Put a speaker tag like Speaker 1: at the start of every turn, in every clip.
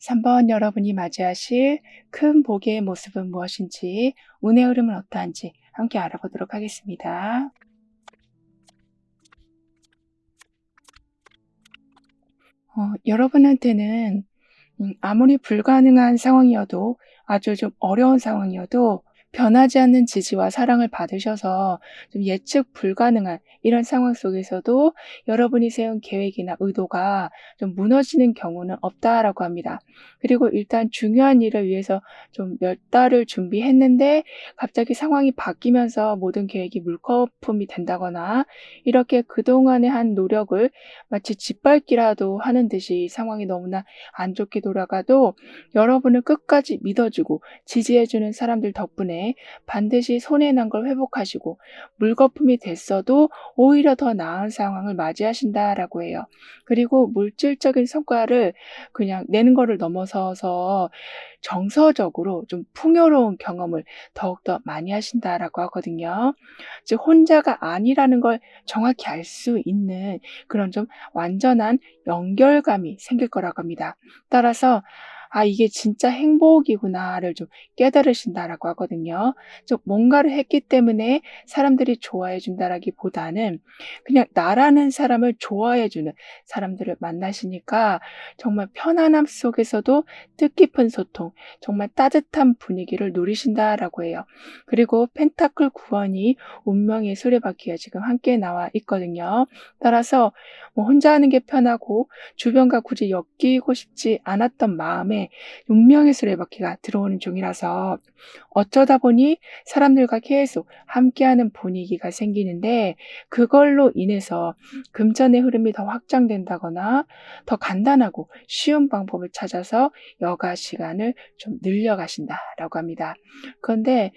Speaker 1: 3번 여러분이 맞이하실 큰 복의 모습은 무엇인지, 운의 흐름은 어떠한지 함께 알아보도록 하겠습니다. 여러분한테는 아무리 불가능한 상황이어도, 아주 좀 어려운 상황이어도 변하지 않는 지지와 사랑을 받으셔서 좀 예측 불가능한 이런 상황 속에서도 여러분이 세운 계획이나 의도가 좀 무너지는 경우는 없다라고 합니다. 그리고 일단 중요한 일을 위해서 좀 몇 달을 준비했는데 갑자기 상황이 바뀌면서 모든 계획이 물거품이 된다거나, 이렇게 그동안에 한 노력을 마치 짓밟기라도 하는 듯이 상황이 너무나 안 좋게 돌아가도 여러분을 끝까지 믿어주고 지지해주는 사람들 덕분에 반드시 손해난 걸 회복하시고, 물거품이 됐어도 오히려 더 나은 상황을 맞이하신다라고 해요. 그리고 물질적인 성과를 그냥 내는 거를 넘어서서 정서적으로 좀 풍요로운 경험을 더욱더 많이 하신다라고 하거든요. 즉 혼자가 아니라는 걸 정확히 알 수 있는 그런 좀 완전한 연결감이 생길 거라고 합니다. 따라서 '아 이게 진짜 행복이구나.'를 좀 깨달으신다라고 하거든요. 즉 뭔가를 했기 때문에 사람들이 좋아해 준다라기보다는 그냥 나라는 사람을 좋아해 주는 사람들을 만나시니까 정말 편안함 속에서도 뜻깊은 소통, 정말 따뜻한 분위기를 누리신다라고 해요. 그리고 펜타클 9원이 운명의 수레바퀴가 지금 함께 나와 있거든요. 따라서 뭐 혼자 하는 게 편하고 주변과 굳이 엮이고 싶지 않았던 마음에 운명의 수레바퀴가 들어오는 중이라서 어쩌다 보니 사람들과 계속 함께하는 분위기가 생기는데, 그걸로 인해서 금전의 흐름이 더 확장된다거나 더 간단하고 쉬운 방법을 찾아서 여가 시간을 좀 늘려가신다라고 합니다. 그런데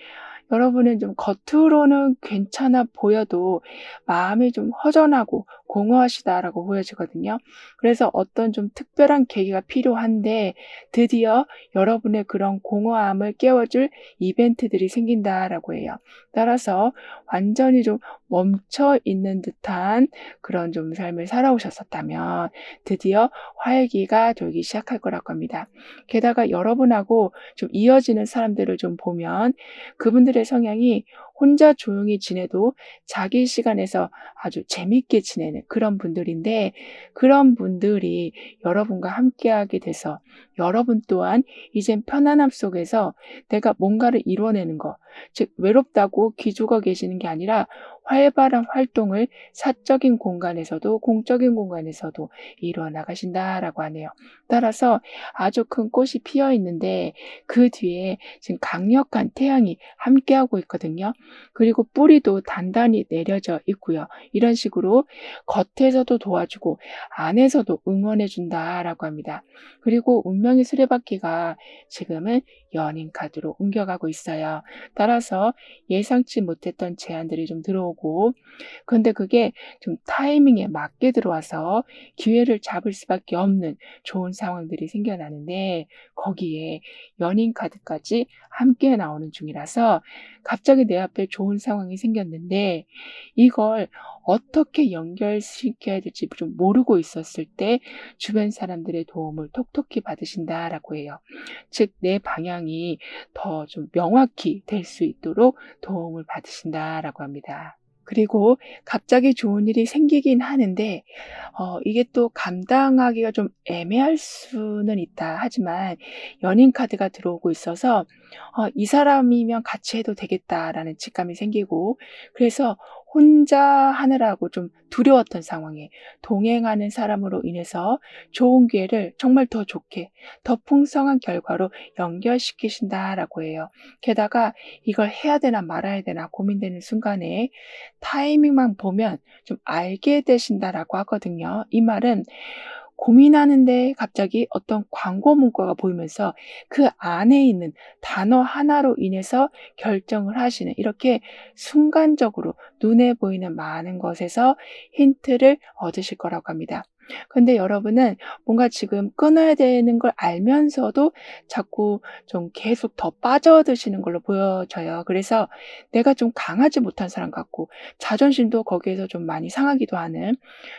Speaker 1: 여러분은 좀 겉으로는 괜찮아 보여도 마음이 좀 허전하고 공허하시다라고 보여지거든요. 그래서 어떤 좀 특별한 계기가 필요한데 드디어 여러분의 그런 공허함을 깨워줄 이벤트들이 생긴다라고 해요. 따라서 완전히 좀 멈춰 있는 듯한 그런 좀 삶을 살아오셨었다면 드디어 활기가 돌기 시작할 거라고 합니다. 게다가 여러분하고 좀 이어지는 사람들을 좀 보면 그분들의 성향이 혼자 조용히 지내도 자기 시간에서 아주 재밌게 지내는 그런 분들인데, 그런 분들이 여러분과 함께하게 돼서 여러분 또한 이젠 편안함 속에서 내가 뭔가를 이뤄내는 것, 즉 외롭다고 기죽어 계시는 게 아니라 활발한 활동을 사적인 공간에서도 공적인 공간에서도 이루어 나가신다라고 하네요. 따라서 아주 큰 꽃이 피어 있는데 그 뒤에 지금 강력한 태양이 함께하고 있거든요. 그리고 뿌리도 단단히 내려져 있고요. 이런 식으로 겉에서도 도와주고 안에서도 응원해 준다라고 합니다. 그리고 운명의 수레바퀴가 지금은 연인 카드로 옮겨가고 있어요. 따라서 예상치 못했던 제안들이 좀 들어오고, 그런데 그게 좀 타이밍에 맞게 들어와서 기회를 잡을 수밖에 없는 좋은 상황들이 생겨나는데, 거기에 연인 카드까지 함께 나오는 중이라서 갑자기 내 앞에 좋은 상황이 생겼는데 이걸 어떻게 연결시켜야 될지 좀 모르고 있었을 때 주변 사람들의 도움을 톡톡히 받으신다라고 해요. 즉 내 방향이 더 좀 명확히 될 수 있도록 도움을 받으신다라고 합니다. 그리고 갑자기 좋은 일이 생기긴 하는데 이게 또 감당하기가 좀 애매할 수는 있다 하지만 연인 카드가 들어오고 있어서 '이 사람이면 같이 해도 되겠다.'라는 직감이 생기고, 그래서 혼자 하느라고 좀 두려웠던 상황에 동행하는 사람으로 인해서 좋은 기회를 정말 더 좋게 더 풍성한 결과로 연결시키신다라고 해요. 게다가 이걸 해야 되나 말아야 되나 고민되는 순간에 타이밍만 보면 좀 알게 되신다라고 하거든요. 이 말은 고민하는데 갑자기 어떤 광고 문구가 보이면서 그 안에 있는 단어 하나로 인해서 결정을 하시는, 이렇게 순간적으로 눈에 보이는 많은 것에서 힌트를 얻으실 거라고 합니다. 근데 여러분은 뭔가 지금 끊어야 되는 걸 알면서도 자꾸 좀 계속 더 빠져드시는 걸로 보여져요. 그래서 내가 좀 강하지 못한 사람 같고 자존심도 거기에서 좀 많이 상하기도 하는,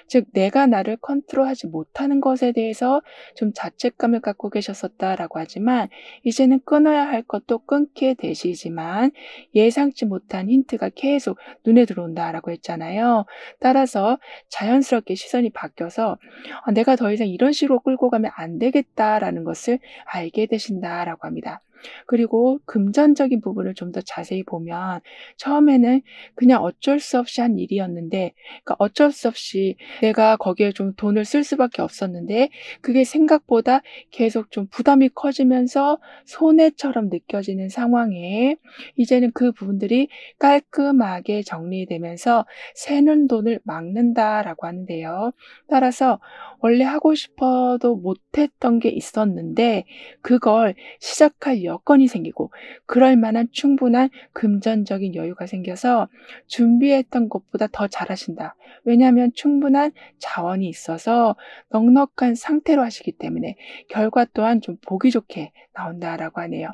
Speaker 1: 즉 내가 나를 컨트롤하지 못하는 것에 대해서 좀 자책감을 갖고 계셨었다라고 하지만, 이제는 끊어야 할 것도 끊게 되시지만 예상치 못한 힌트가 계속 눈에 들어온다라고 했잖아요. 따라서 자연스럽게 시선이 바뀌어서 '내가 더 이상 이런 식으로 끌고 가면 안 되겠다.'라는 것을 알게 되신다라고 합니다. 그리고 금전적인 부분을 좀 더 자세히 보면, 처음에는 그냥 어쩔 수 없이 한 일이었는데, 그러니까 어쩔 수 없이 내가 거기에 좀 돈을 쓸 수밖에 없었는데, 그게 생각보다 계속 좀 부담이 커지면서 손해처럼 느껴지는 상황에 이제는 그 부분들이 깔끔하게 정리되면서 '새는 돈을 막는다.'라고 하는데요. 따라서 원래 하고 싶어도 못했던 게 있었는데 그걸 시작할 여건이 생기고 그럴 만한 충분한 금전적인 여유가 생겨서 준비했던 것보다 더 잘하신다. 왜냐하면 충분한 자원이 있어서 넉넉한 상태로 하시기 때문에 결과 또한 좀 보기 좋게 나온다라고 하네요.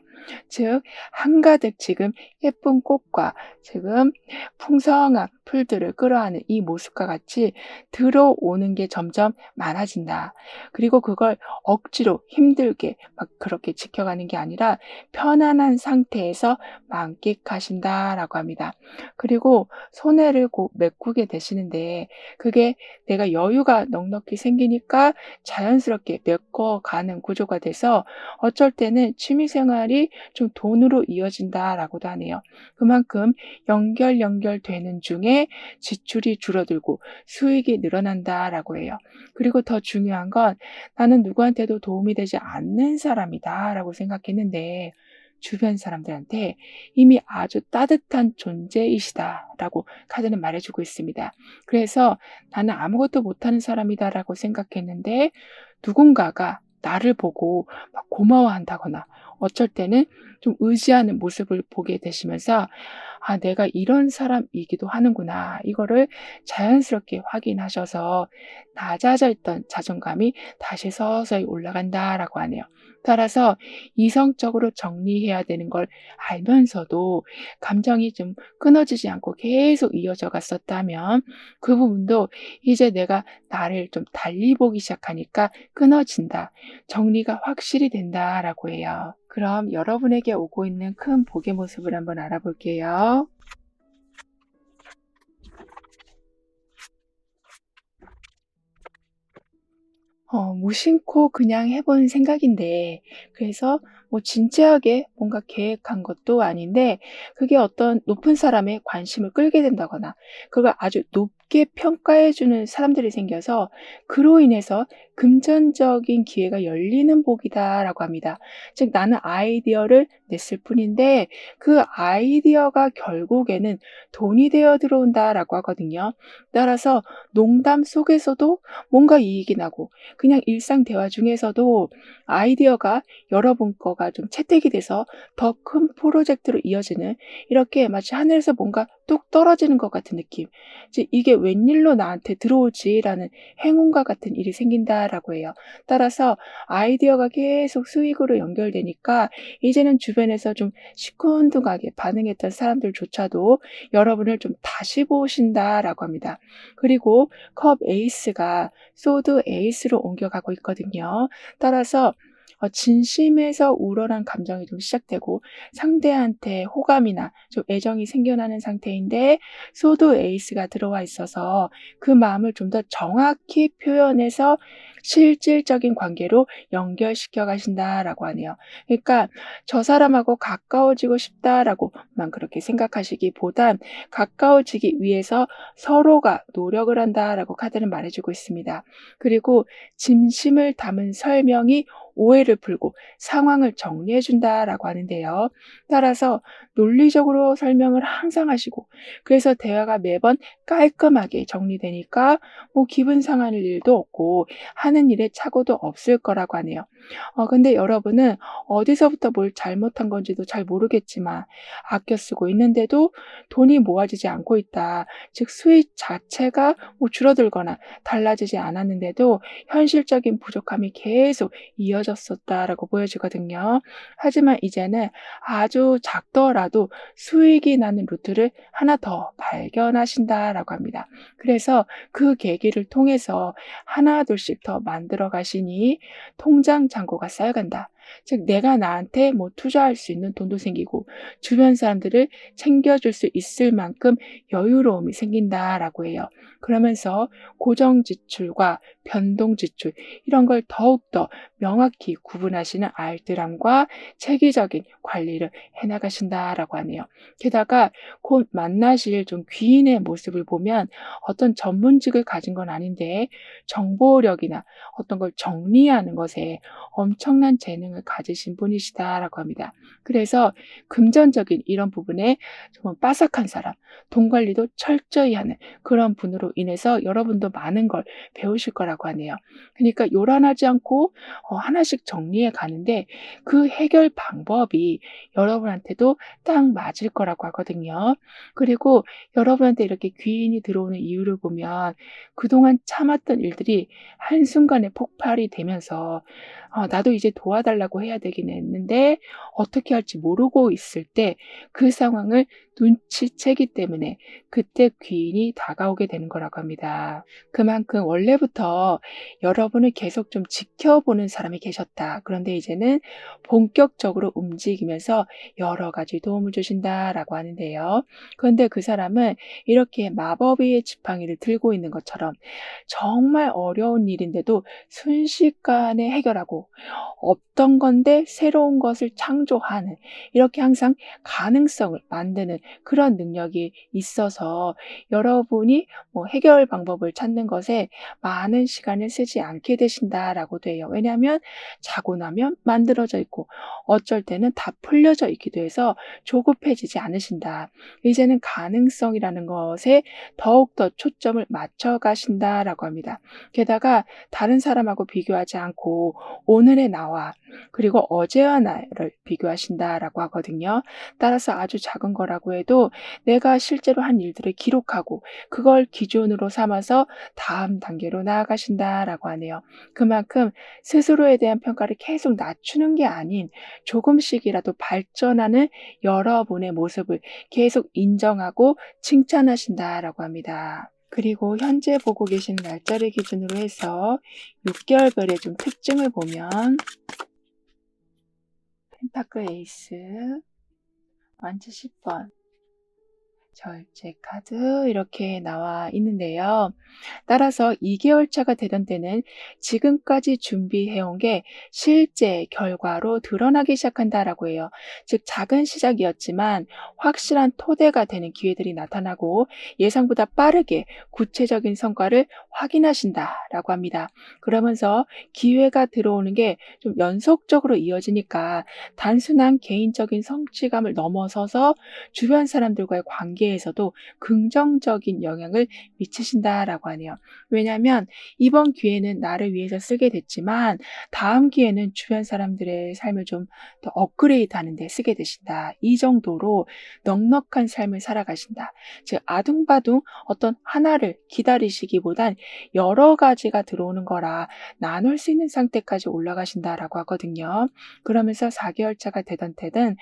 Speaker 1: 즉 한가득 지금 예쁜 꽃과 지금 풍성한 풀들을 끌어안는 이 모습과 같이 들어오는 게 점점 많아진다. 그리고 그걸 억지로 힘들게 막 그렇게 지켜가는 게 아니라 편안한 상태에서 만끽하신다라고 합니다. 그리고 손해를 곧 메꾸게 되시는데, 그게 내가 여유가 넉넉히 생기니까 자연스럽게 메꿔가는 구조가 돼서 어쩔 때는 취미 생활이 좀 돈으로 이어진다라고도 하네요. 그만큼 연결되는 중에 지출이 줄어들고 수익이 늘어난다라고 해요. 그리고 더 중요한 건 '나는 누구한테도 도움이 되지 않는 사람이다.'라고 생각했는데 주변 사람들한테 이미 아주 따뜻한 존재이시다라고 카드는 말해 주고 있습니다. 그래서 '나는 아무것도 못하는 사람이다.'라고 생각했는데 누군가가 나를 보고 막 고마워한다거나 어쩔 때는 좀 의지하는 모습을 보게 되시면서 '아 내가 이런 사람이기도 하는구나.' 이거를 자연스럽게 확인하셔서 낮아져 있던 자존감이 다시 서서히 올라간다라고 하네요. 따라서 이성적으로 정리해야 되는 걸 알면서도 감정이 좀 끊어지지 않고 계속 이어져 갔었다면 그 부분도 이제 내가 나를 좀 달리 보기 시작하니까 끊어진다. 정리가 확실히 된다라고 해요. 그럼 여러분에게 오고 있는 큰 복의 모습을 한번 알아볼게요. 무심코 그냥 해본 생각인데, 그래서 뭐 진지하게 뭔가 계획한 것도 아닌데 그게 어떤 높은 사람의 관심을 끌게 된다거나 그걸 아주 높게 평가해 주는 사람들이 생겨서 그로 인해서 금전적인 기회가 열리는 복이다라고 합니다. 즉 나는 아이디어를 냈을 뿐인데 그 아이디어가 결국에는 돈이 되어 들어온다라고 하거든요. 따라서 농담 속에서도 뭔가 이익이 나고 그냥 일상 대화 중에서도 아이디어가 여러분 거가 좀 채택이 돼서 더 큰 프로젝트로 이어지는, 이렇게 마치 하늘에서 뭔가 뚝 떨어지는 것 같은 느낌. 이제 '이게 웬일로 나한테 들어오지?'라는 행운과 같은 일이 생긴다라고 해요. 따라서 아이디어가 계속 수익으로 연결되니까 이제는 주변에서 좀 시큰둥하게 반응했던 사람들조차도 여러분을 좀 다시 보신다라고 합니다. 그리고 컵 에이스가 소드 에이스로 옮겨가고 있거든요. 따라서 진심에서 우러난 감정이 좀 시작되고 상대한테 호감이나 좀 애정이 생겨나는 상태인데 소드 에이스가 들어와 있어서 그 마음을 좀 더 정확히 표현해서 실질적인 관계로 연결시켜 가신다라고 하네요. 그러니까 '저 사람하고 가까워지고 싶다.'라고만 그렇게 생각하시기보단 '가까워지기 위해서 서로가 노력을 한다.'라고 카드는 말해 주고 있습니다. 그리고 진심을 담은 설명이 오해를 풀고 상황을 정리해 준다라고 하는데요. 따라서 논리적으로 설명을 항상 하시고, 그래서 대화가 매번 깔끔하게 정리되니까 뭐 기분 상할 일도 없고 하는 일에 착오도 없을 거라고 하네요. 근데 여러분은 어디서부터 뭘 잘못한 건지도 잘 모르겠지만 아껴 쓰고 있는데도 돈이 모아지지 않고 있다. 즉 수입 자체가 뭐 줄어들거나 달라지지 않았는데도 현실적인 부족함이 계속 이어졌었다라고 보여지거든요. 하지만 이제는 아주 작더라도 수익이 나는 루트를 하나 더 발견하신다라고 합니다. 그래서 그 계기를 통해서 하나둘씩 더 만들어 가시니 통장 잔고가 쌓여간다. 즉 내가 나한테 뭐 투자할 수 있는 돈도 생기고 주변 사람들을 챙겨줄 수 있을 만큼 여유로움이 생긴다라고 해요. 그러면서 고정 지출과 변동 지출 이런 걸 더욱더 명확히 구분하시는 알뜰함과 체계적인 관리를 해나가신다라고 하네요. 게다가 곧 만나실 좀 귀인의 모습을 보면 어떤 전문직을 가진 건 아닌데 정보력이나 어떤 걸 정리하는 것에 엄청난 재능을 가지신 분이시다라고 합니다. 그래서 금전적인 이런 부분에 정말 빠삭한 사람, 돈 관리도 철저히 하는 그런 분으로 인해서 여러분도 많은 걸 배우실 거라고 하네요. 그러니까 요란하지 않고 하나씩 정리해 가는데 그 해결 방법이 여러분한테도 딱 맞을 거라고 하거든요. 그리고 여러분한테 이렇게 귀인이 들어오는 이유를 보면 그동안 참았던 일들이 한순간에 폭발이 되면서 나도 이제 도와달라고 해야 되긴 했는데 어떻게 할지 모르고 있을 때 그 상황을 눈치채기 때문에 그때 귀인이 다가오게 되는 거라고 합니다. 그만큼 원래부터 여러분을 계속 좀 지켜보는 사람이 계셨다. 그런데 이제는 본격적으로 움직이면서 여러 가지 도움을 주신다라고 하는데요. 그런데 그 사람은 이렇게 마법의 지팡이를 들고 있는 것처럼 정말 어려운 일인데도 순식간에 해결하고 없던 건데 새로운 것을 창조하는 이렇게 항상 가능성을 만드는 그런 능력이 있어서 여러분이 뭐 해결 방법을 찾는 것에 많은 시간을 쓰지 않게 되신다라고도 해요. 왜냐하면 자고 나면 만들어져 있고 어쩔 때는 다 풀려져 있기도 해서 조급해지지 않으신다. 이제는 가능성이라는 것에 더욱더 초점을 맞춰 가신다라고 합니다. 게다가 다른 사람하고 비교하지 않고 오늘의 나와 그리고 어제와 나를 비교하신다라고 하거든요. 따라서 아주 작은 거라고 해도 내가 실제로 한 일들을 기록하고 그걸 기준으로 삼아서 다음 단계로 나아가신다라고 하네요. 그만큼 스스로에 대한 평가를 계속 낮추는 게 아닌 조금씩이라도 발전하는 여러분의 모습을 계속 인정하고 칭찬하신다라고 합니다. 그리고 현재 보고 계신 날짜를 기준으로 해서 6개월별의 좀 특징을 보면 펜타클 에이스, 완치 10번, 절제 카드 이렇게 나와 있는데요. 따라서 2개월 차가 되던 때는 지금까지 준비해온 게 실제 결과로 드러나기 시작한다라고 해요. 즉 작은 시작이었지만 확실한 토대가 되는 기회들이 나타나고 예상보다 빠르게 구체적인 성과를 확인하신다라고 합니다. 그러면서 기회가 들어오는 게 좀 연속적으로 이어지니까 단순한 개인적인 성취감을 넘어서서 주변 사람들과의 관계에서도 긍정적인 영향을 미치신다라고 하네요. 왜냐하면 이번 기회는 나를 위해서 쓰게 됐지만 다음 기회는 주변 사람들의 삶을 좀 더 업그레이드하는 데 쓰게 되신다. 이 정도로 넉넉한 삶을 살아가신다. 즉 아둥바둥 어떤 하나를 기다리시기보단 여러 가지가 들어오는 거라 나눌 수 있는 상태까지 올라가신다라고 하거든요. 그러면서 4개월 차가 되던 때는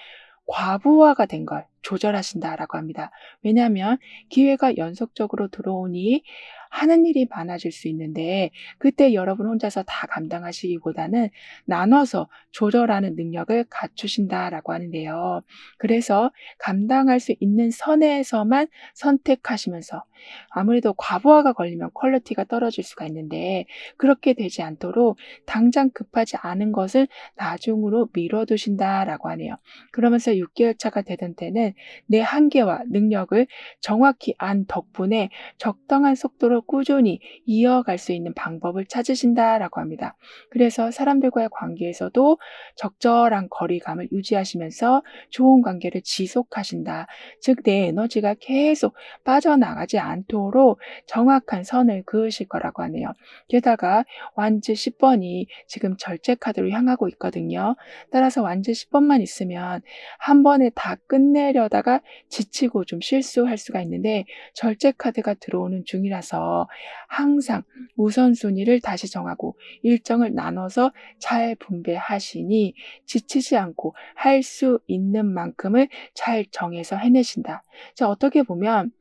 Speaker 1: 과부하가 된 걸 조절하신다라고 합니다. 왜냐하면 기회가 연속적으로 들어오니 하는 일이 많아질 수 있는데 그때 여러분 혼자서 다 감당하시기보다는 나눠서 조절하는 능력을 갖추신다라고 하는데요. 그래서 감당할 수 있는 선에서만 선택하시면서 아무래도 과부하가 걸리면 퀄리티가 떨어질 수가 있는데 그렇게 되지 않도록 당장 급하지 않은 것을 나중으로 미뤄두신다라고 하네요. 그러면서 6개월 차가 되던 때는 내 한계와 능력을 정확히 안 덕분에 적당한 속도로 꾸준히 이어갈 수 있는 방법을 찾으신다라고 합니다. 그래서 사람들과의 관계에서도 적절한 거리감을 유지하시면서 좋은 관계를 지속하신다. 즉, 내 에너지가 계속 빠져나가지 않도록 정확한 선을 그으실 거라고 하네요. 게다가 완즈 10번이 지금 절제 카드로 향하고 있거든요. 따라서 완즈 10번만 있으면 한 번에 다 끝내려다가 지치고 좀 실수할 수가 있는데, 절제 카드가 들어오는 중이라서 항상 우선순위를 다시 정하고 일정을 나눠서 잘 분배하시니 지치지 않고 할 수 있는 만큼을 잘 정해서 해내신다. 자, 어떻게 보면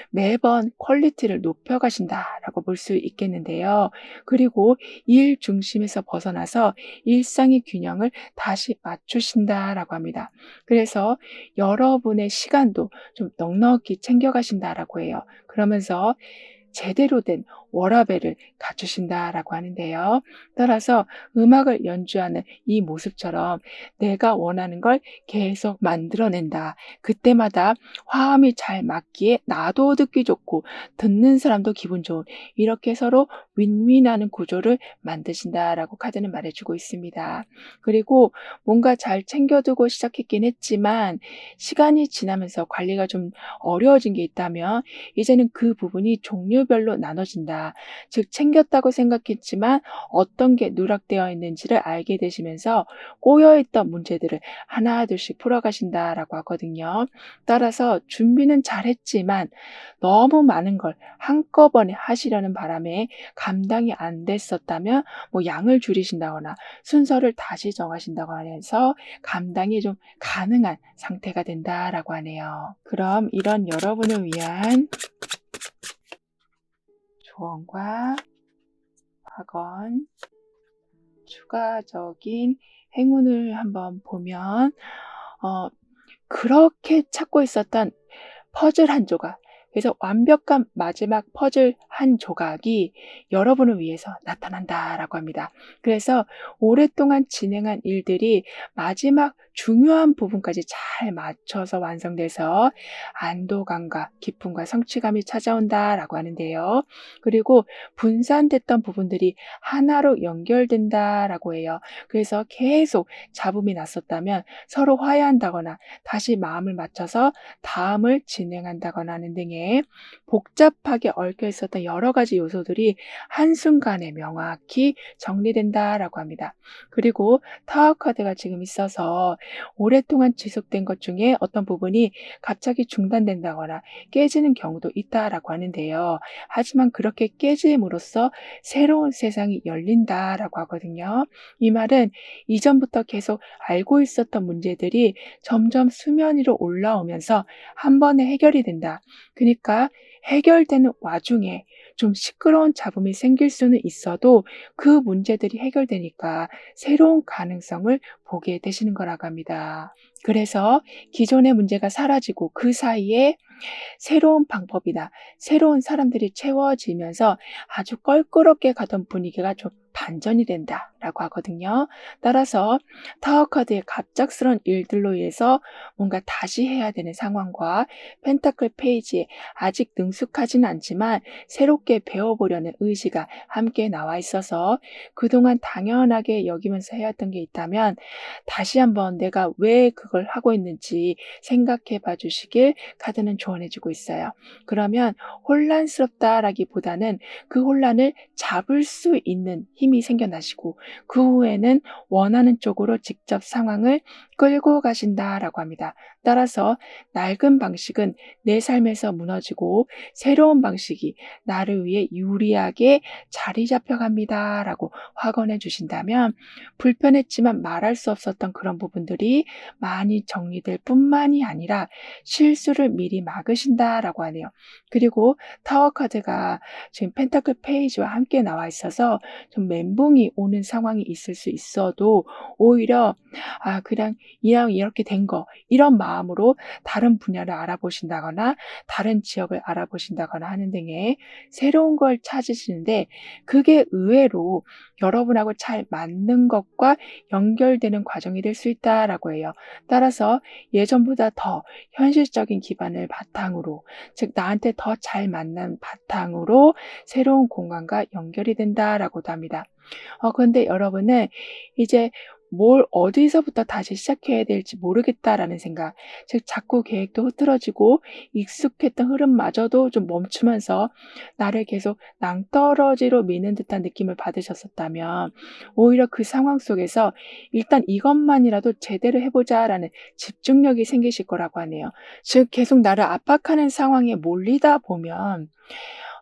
Speaker 1: 매번 퀄리티를 높여가신다라고 볼 수 있겠는데요. 그리고 일 중심에서 벗어나서 일상의 균형을 다시 맞추신다라고 합니다. 그래서 여러분의 시간도 좀 넉넉히 챙겨가신다라고 해요. 그러면서 제대로 된 워라밸을 갖추신다라고 하는데요. 따라서 음악을 연주하는 이 모습처럼 내가 원하는 걸 계속 만들어낸다. 그때마다 화음이 잘 맞기에 나도 듣기 좋고 듣는 사람도 기분 좋은, 이렇게 서로 윈윈하는 구조를 만드신다라고 카드는 말해주고 있습니다. 그리고 뭔가 잘 챙겨두고 시작했긴 했지만 시간이 지나면서 관리가 좀 어려워진 게 있다면 이제는 그 부분이 종류별로 나눠진다. 즉, 챙겼다고 생각했지만 어떤 게 누락되어 있는지를 알게 되시면서 꼬여있던 문제들을 하나둘씩 풀어가신다라고 하거든요. 따라서 준비는 잘했지만 너무 많은 걸 한꺼번에 하시려는 바람에 감당이 안 됐었다면 양을 줄이신다거나 순서를 다시 정하신다고 해서 감당이 좀 가능한 상태가 된다라고 하네요. 그럼 이런 여러분을 위한 조언과 학원, 추가적인 행운을 한번 보면 그렇게 찾고 있었던 퍼즐 한 조각, 그래서 완벽한 마지막 퍼즐 한 조각이 여러분을 위해서 나타난다라고 합니다. 그래서 오랫동안 진행한 일들이 마지막 중요한 부분까지 잘 맞춰서 완성돼서 안도감과 기쁨과 성취감이 찾아온다라고 하는데요. 그리고 분산됐던 부분들이 하나로 연결된다라고 해요. 그래서 계속 잡음이 났었다면 서로 화해한다거나 다시 마음을 맞춰서 다음을 진행한다거나 하는 등의 복잡하게 얽혀 있었던 여러 가지 요소들이 한순간에 명확히 정리된다라고 합니다. 그리고 타워 카드가 지금 있어서 오랫동안 지속된 것 중에 어떤 부분이 갑자기 중단된다거나 깨지는 경우도 있다라고 하는데요. 하지만 그렇게 깨짐으로써 새로운 세상이 열린다라고 하거든요. 이 말은 이전부터 계속 알고 있었던 문제들이 점점 수면 위로 올라오면서 한 번에 해결이 된다. 그러니까 해결되는 와중에 좀 시끄러운 잡음이 생길 수는 있어도 그 문제들이 해결되니까 새로운 가능성을 보게 되시는 거라고 합니다. 그래서 기존의 문제가 사라지고 그 사이에 새로운 방법이나 새로운 사람들이 채워지면서 아주 껄끄럽게 가던 분위기가 좀 반전이 된다라고 하거든요. 따라서 타워 카드의 갑작스러운 일들로 인해서 뭔가 다시 해야 되는 상황과 펜타클 페이지에 아직 능숙하지는 않지만 새롭게 배워보려는 의지가 함께 나와 있어서 그동안 당연하게 여기면서 해왔던 게 있다면 다시 한번 내가 왜 그걸 하고 있는지 생각해 봐 주시길 카드는 조언해주고 있어요. 그러면 혼란스럽다라기보다는 그 혼란을 잡을 수 있는 힘이 생겨나시고 그 후에는 원하는 쪽으로 직접 상황을 끌고 가신다라고 합니다. 따라서 낡은 방식은 내 삶에서 무너지고 새로운 방식이 나를 위해 유리하게 자리 잡혀갑니다라고 확언해 주신다면 불편했지만 말할 수 없었던 그런 부분들이 많이 정리될 뿐만이 아니라 실수를 미리 막으신다라고 하네요. 그리고 타워 카드가 지금 펜타클 페이지와 함께 나와 있어서 좀 멘붕이 오는 상황이 있을 수 있어도 오히려 그냥 이왕 이렇게 된 거 이런 마음으로 다른 분야를 알아보신다거나 다른 지역을 알아보신다거나 하는 등의 새로운 걸 찾으시는데 그게 의외로 여러분하고 잘 맞는 것과 연결되는 과정이 될 수 있다라고 해요. 따라서 예전보다 더 현실적인 기반을 바탕으로 즉 나한테 더 잘 맞는 바탕으로 새로운 공간과 연결이 된다라고도 합니다. 그런데 여러분은 이제 뭘 어디서부터 다시 시작해야 될지 모르겠다라는 생각, 즉 자꾸 계획도 흐트러지고 익숙했던 흐름마저도 좀 멈추면서 나를 계속 낭떠러지로 미는 듯한 느낌을 받으셨었다면 오히려 그 상황 속에서 일단 이것만이라도 제대로 해보자라는 집중력이 생기실 거라고 하네요. 즉 계속 나를 압박하는 상황에 몰리다 보면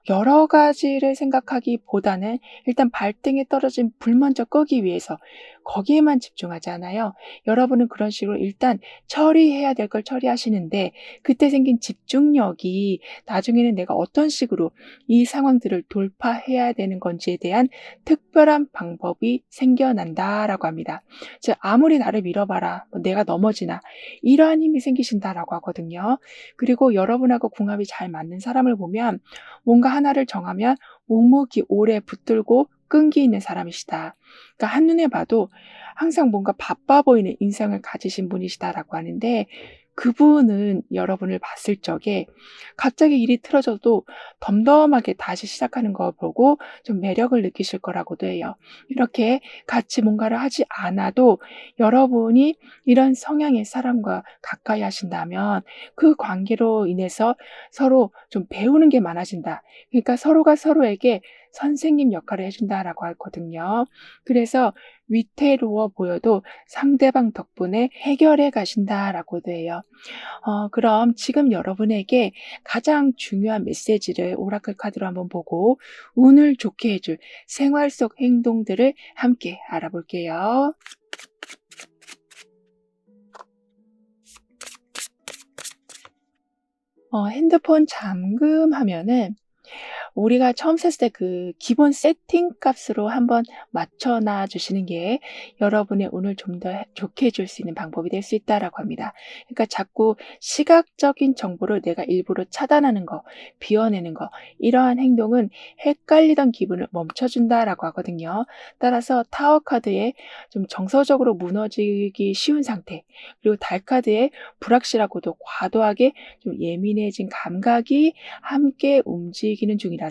Speaker 1: 여러 가지를 생각하기보다는 일단 발등에 떨어진 불 먼저 끄기 위해서 거기에만 집중하잖아요. 여러분은 그런 식으로 일단 처리해야 될 걸 처리하시는데 그때 생긴 집중력이 나중에는 내가 어떤 식으로 이 상황들을 돌파해야 되는 건지에 대한 특별한 방법이 생겨난다라고 합니다. 즉 아무리 나를 밀어봐라, 내가 넘어지나 이러한 힘이 생기신다라고 하거든요. 그리고 여러분하고 궁합이 잘 맞는 사람을 보면 뭔가 하나를 정하면 묵묵히 오래 붙들고 끈기 있는 사람이시다. 그러니까 한눈에 봐도 항상 뭔가 바빠 보이는 인상을 가지신 분이시다라고 하는데 그분은 여러분을 봤을 적에 갑자기 일이 틀어져도 덤덤하게 다시 시작하는 거 보고 좀 매력을 느끼실 거라고도 해요. 이렇게 같이 뭔가를 하지 않아도 여러분이 이런 성향의 사람과 가까이 하신다면 그 관계로 인해서 서로 좀 배우는 게 많아진다. 그러니까 서로가 서로에게 선생님 역할을 해준다라고 하거든요. 그래서 위태로워 보여도 상대방 덕분에 해결해 가신다라고도 해요. 그럼 지금 여러분에게 가장 중요한 메시지를 오라클 카드로 한번 보고 운을 좋게 해줄 생활 속 행동들을 함께 알아볼게요. 핸드폰 잠금 하면은 우리가 처음 샀을 때 그 기본 세팅 값으로 한번 맞춰 놔 주시는 게 여러분의 운을 좀 더 좋게 해줄 수 있는 방법이 될 수 있다라고 합니다. 그러니까 자꾸 시각적인 정보를 내가 일부러 차단하는 거, 비워내는 거 이러한 행동은 헷갈리던 기분을 멈춰 준다라고 하거든요. 따라서 타워 카드에 좀 정서적으로 무너지기 쉬운 상태, 그리고 달 카드에 불확실하고도 과도하게 좀 예민해진 감각이 함께 움직이는 중이라서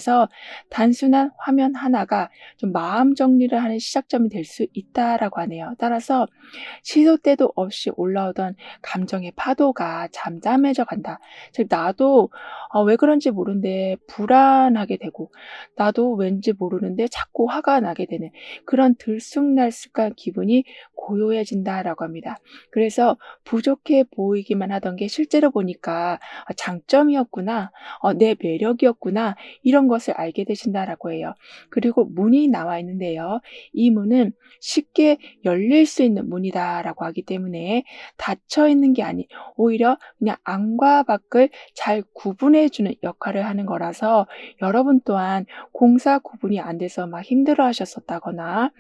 Speaker 1: 단순한 화면 하나가 좀 마음 정리를 하는 시작점이 될 수 있다라고 하네요. 따라서 시도 때도 없이 올라오던 감정의 파도가 잠잠해져 간다. 즉 나도 왜 그런지 모르는데 불안하게 되고 나도 왠지 모르는데 자꾸 화가 나게 되는 그런 들쑥날쑥한 기분이 고요해진다라고 합니다. 그래서 부족해 보이기만 하던 게 실제로 보니까 장점이었구나, 내 매력이었구나 이런 것을 알게 되신다라고 해요. 그리고 문이 나와 있는데요. 이 문은 쉽게 열릴 수 있는 문이다라고 하기 때문에 닫혀 있는 게 아닌 오히려 그냥 안과 밖을 잘 구분해 주는 역할을 하는 거라서 여러분 또한 공사 구분이 안 돼서 막 힘들어 하셨었다거나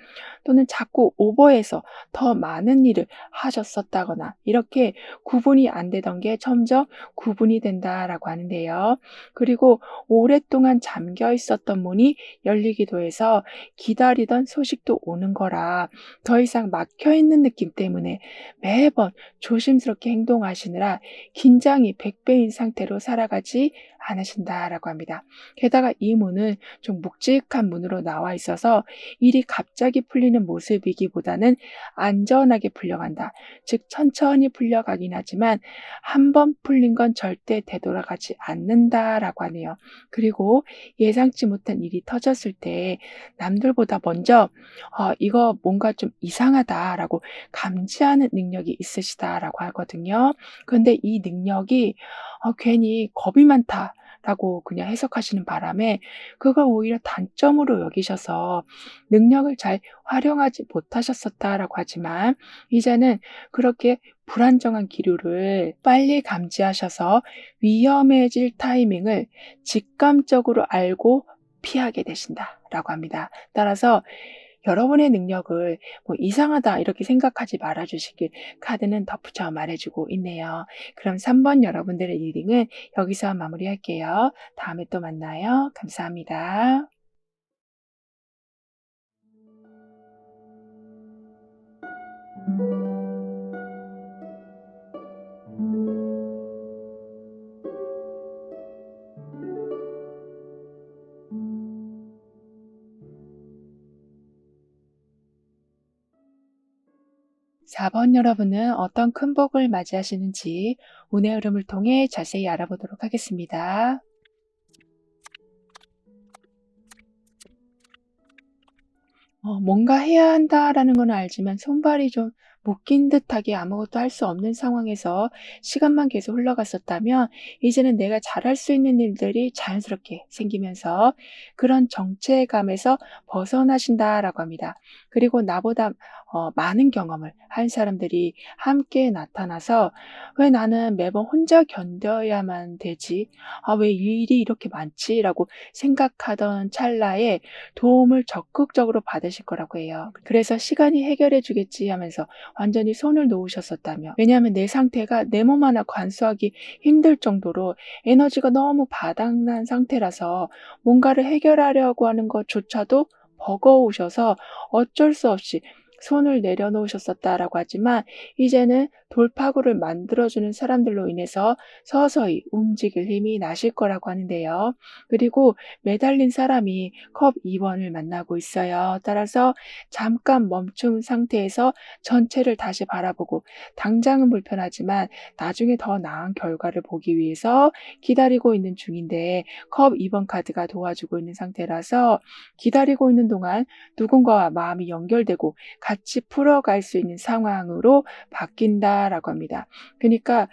Speaker 1: 또는 자꾸 오버해서 더 많은 일을 하셨었다거나 이렇게 구분이 안 되던 게 점점 구분이 된다라고 하는데요. 그리고 오랫동안 잠겨 있었던 문이 열리기도 해서 기다리던 소식도 오는 거라 더 이상 막혀 있는 느낌 때문에 매번 조심스럽게 행동하시느라 긴장이 100배인 상태로 살아가지 않으신다라고 합니다. 게다가 이 문은 좀 묵직한 문으로 나와 있어서 일이 갑자기 풀리는 모습이기보다는 안전하게 풀려간다. 즉 천천히 풀려가긴 하지만 한 번 풀린 건 절대 되돌아가지 않는다라고 하네요. 그리고 예상치 못한 일이 터졌을 때 남들보다 먼저 이거 뭔가 좀 이상하다라고 감지하는 능력이 있으시다라고 하거든요. 그런데 이 능력이 괜히 겁이 많다라고 그냥 해석하시는 바람에 그걸 오히려 단점으로 여기셔서 능력을 잘 활용하지 못하셨었다라고 하지만 이제는 그렇게 불안정한 기류를 빨리 감지하셔서 위험해질 타이밍을 직감적으로 알고 피하게 되신다라고 합니다. 따라서 여러분의 능력을 뭐 이상하다 이렇게 생각하지 말아 주시길 카드는 덧붙여 말해 주고 있네요. 그럼 3번 여러분들의 리딩은 여기서 마무리할게요. 다음에 또 만나요. 감사합니다. 4번 여러분은 어떤 큰 복을 맞이하시는지 운의 흐름을 통해 자세히 알아보도록 하겠습니다. 뭔가 해야 한다라는 건 알지만 손발이 좀 묶인 듯하게 아무것도 할 수 없는 상황에서 시간만 계속 흘러갔었다면 이제는 내가 잘할 수 있는 일들이 자연스럽게 생기면서 그런 정체감에서 벗어나신다라고 합니다. 그리고 나보다 많은 경험을 한 사람들이 함께 나타나서 '왜 나는 매번 혼자 견뎌야만 되지? 아 왜 일이 이렇게 많지?'라고 생각하던 찰나에 도움을 적극적으로 받으실 거라고 해요. 그래서 '시간이 해결해 주겠지.' 하면서 완전히 손을 놓으셨었다며. 왜냐하면 내 상태가 내 몸 하나 관수하기 힘들 정도로 에너지가 너무 바닥난 상태라서 뭔가를 해결하려고 하는 것조차도 버거우셔서 어쩔 수 없이 손을 내려놓으셨었다라고 하지만 이제는 돌파구를 만들어주는 사람들로 인해서 서서히 움직일 힘이 나실 거라고 하는데요. 그리고 매달린 사람이 컵 2번을 만나고 있어요. 따라서 잠깐 멈춘 상태에서 전체를 다시 바라보고 당장은 불편하지만 나중에 더 나은 결과를 보기 위해서 기다리고 있는 중인데 컵 2번 카드가 도와주고 있는 상태라서 기다리고 있는 동안 누군가와 마음이 연결되고 같이 풀어갈 수 있는 상황으로 바뀐다라고 합니다. 그러니까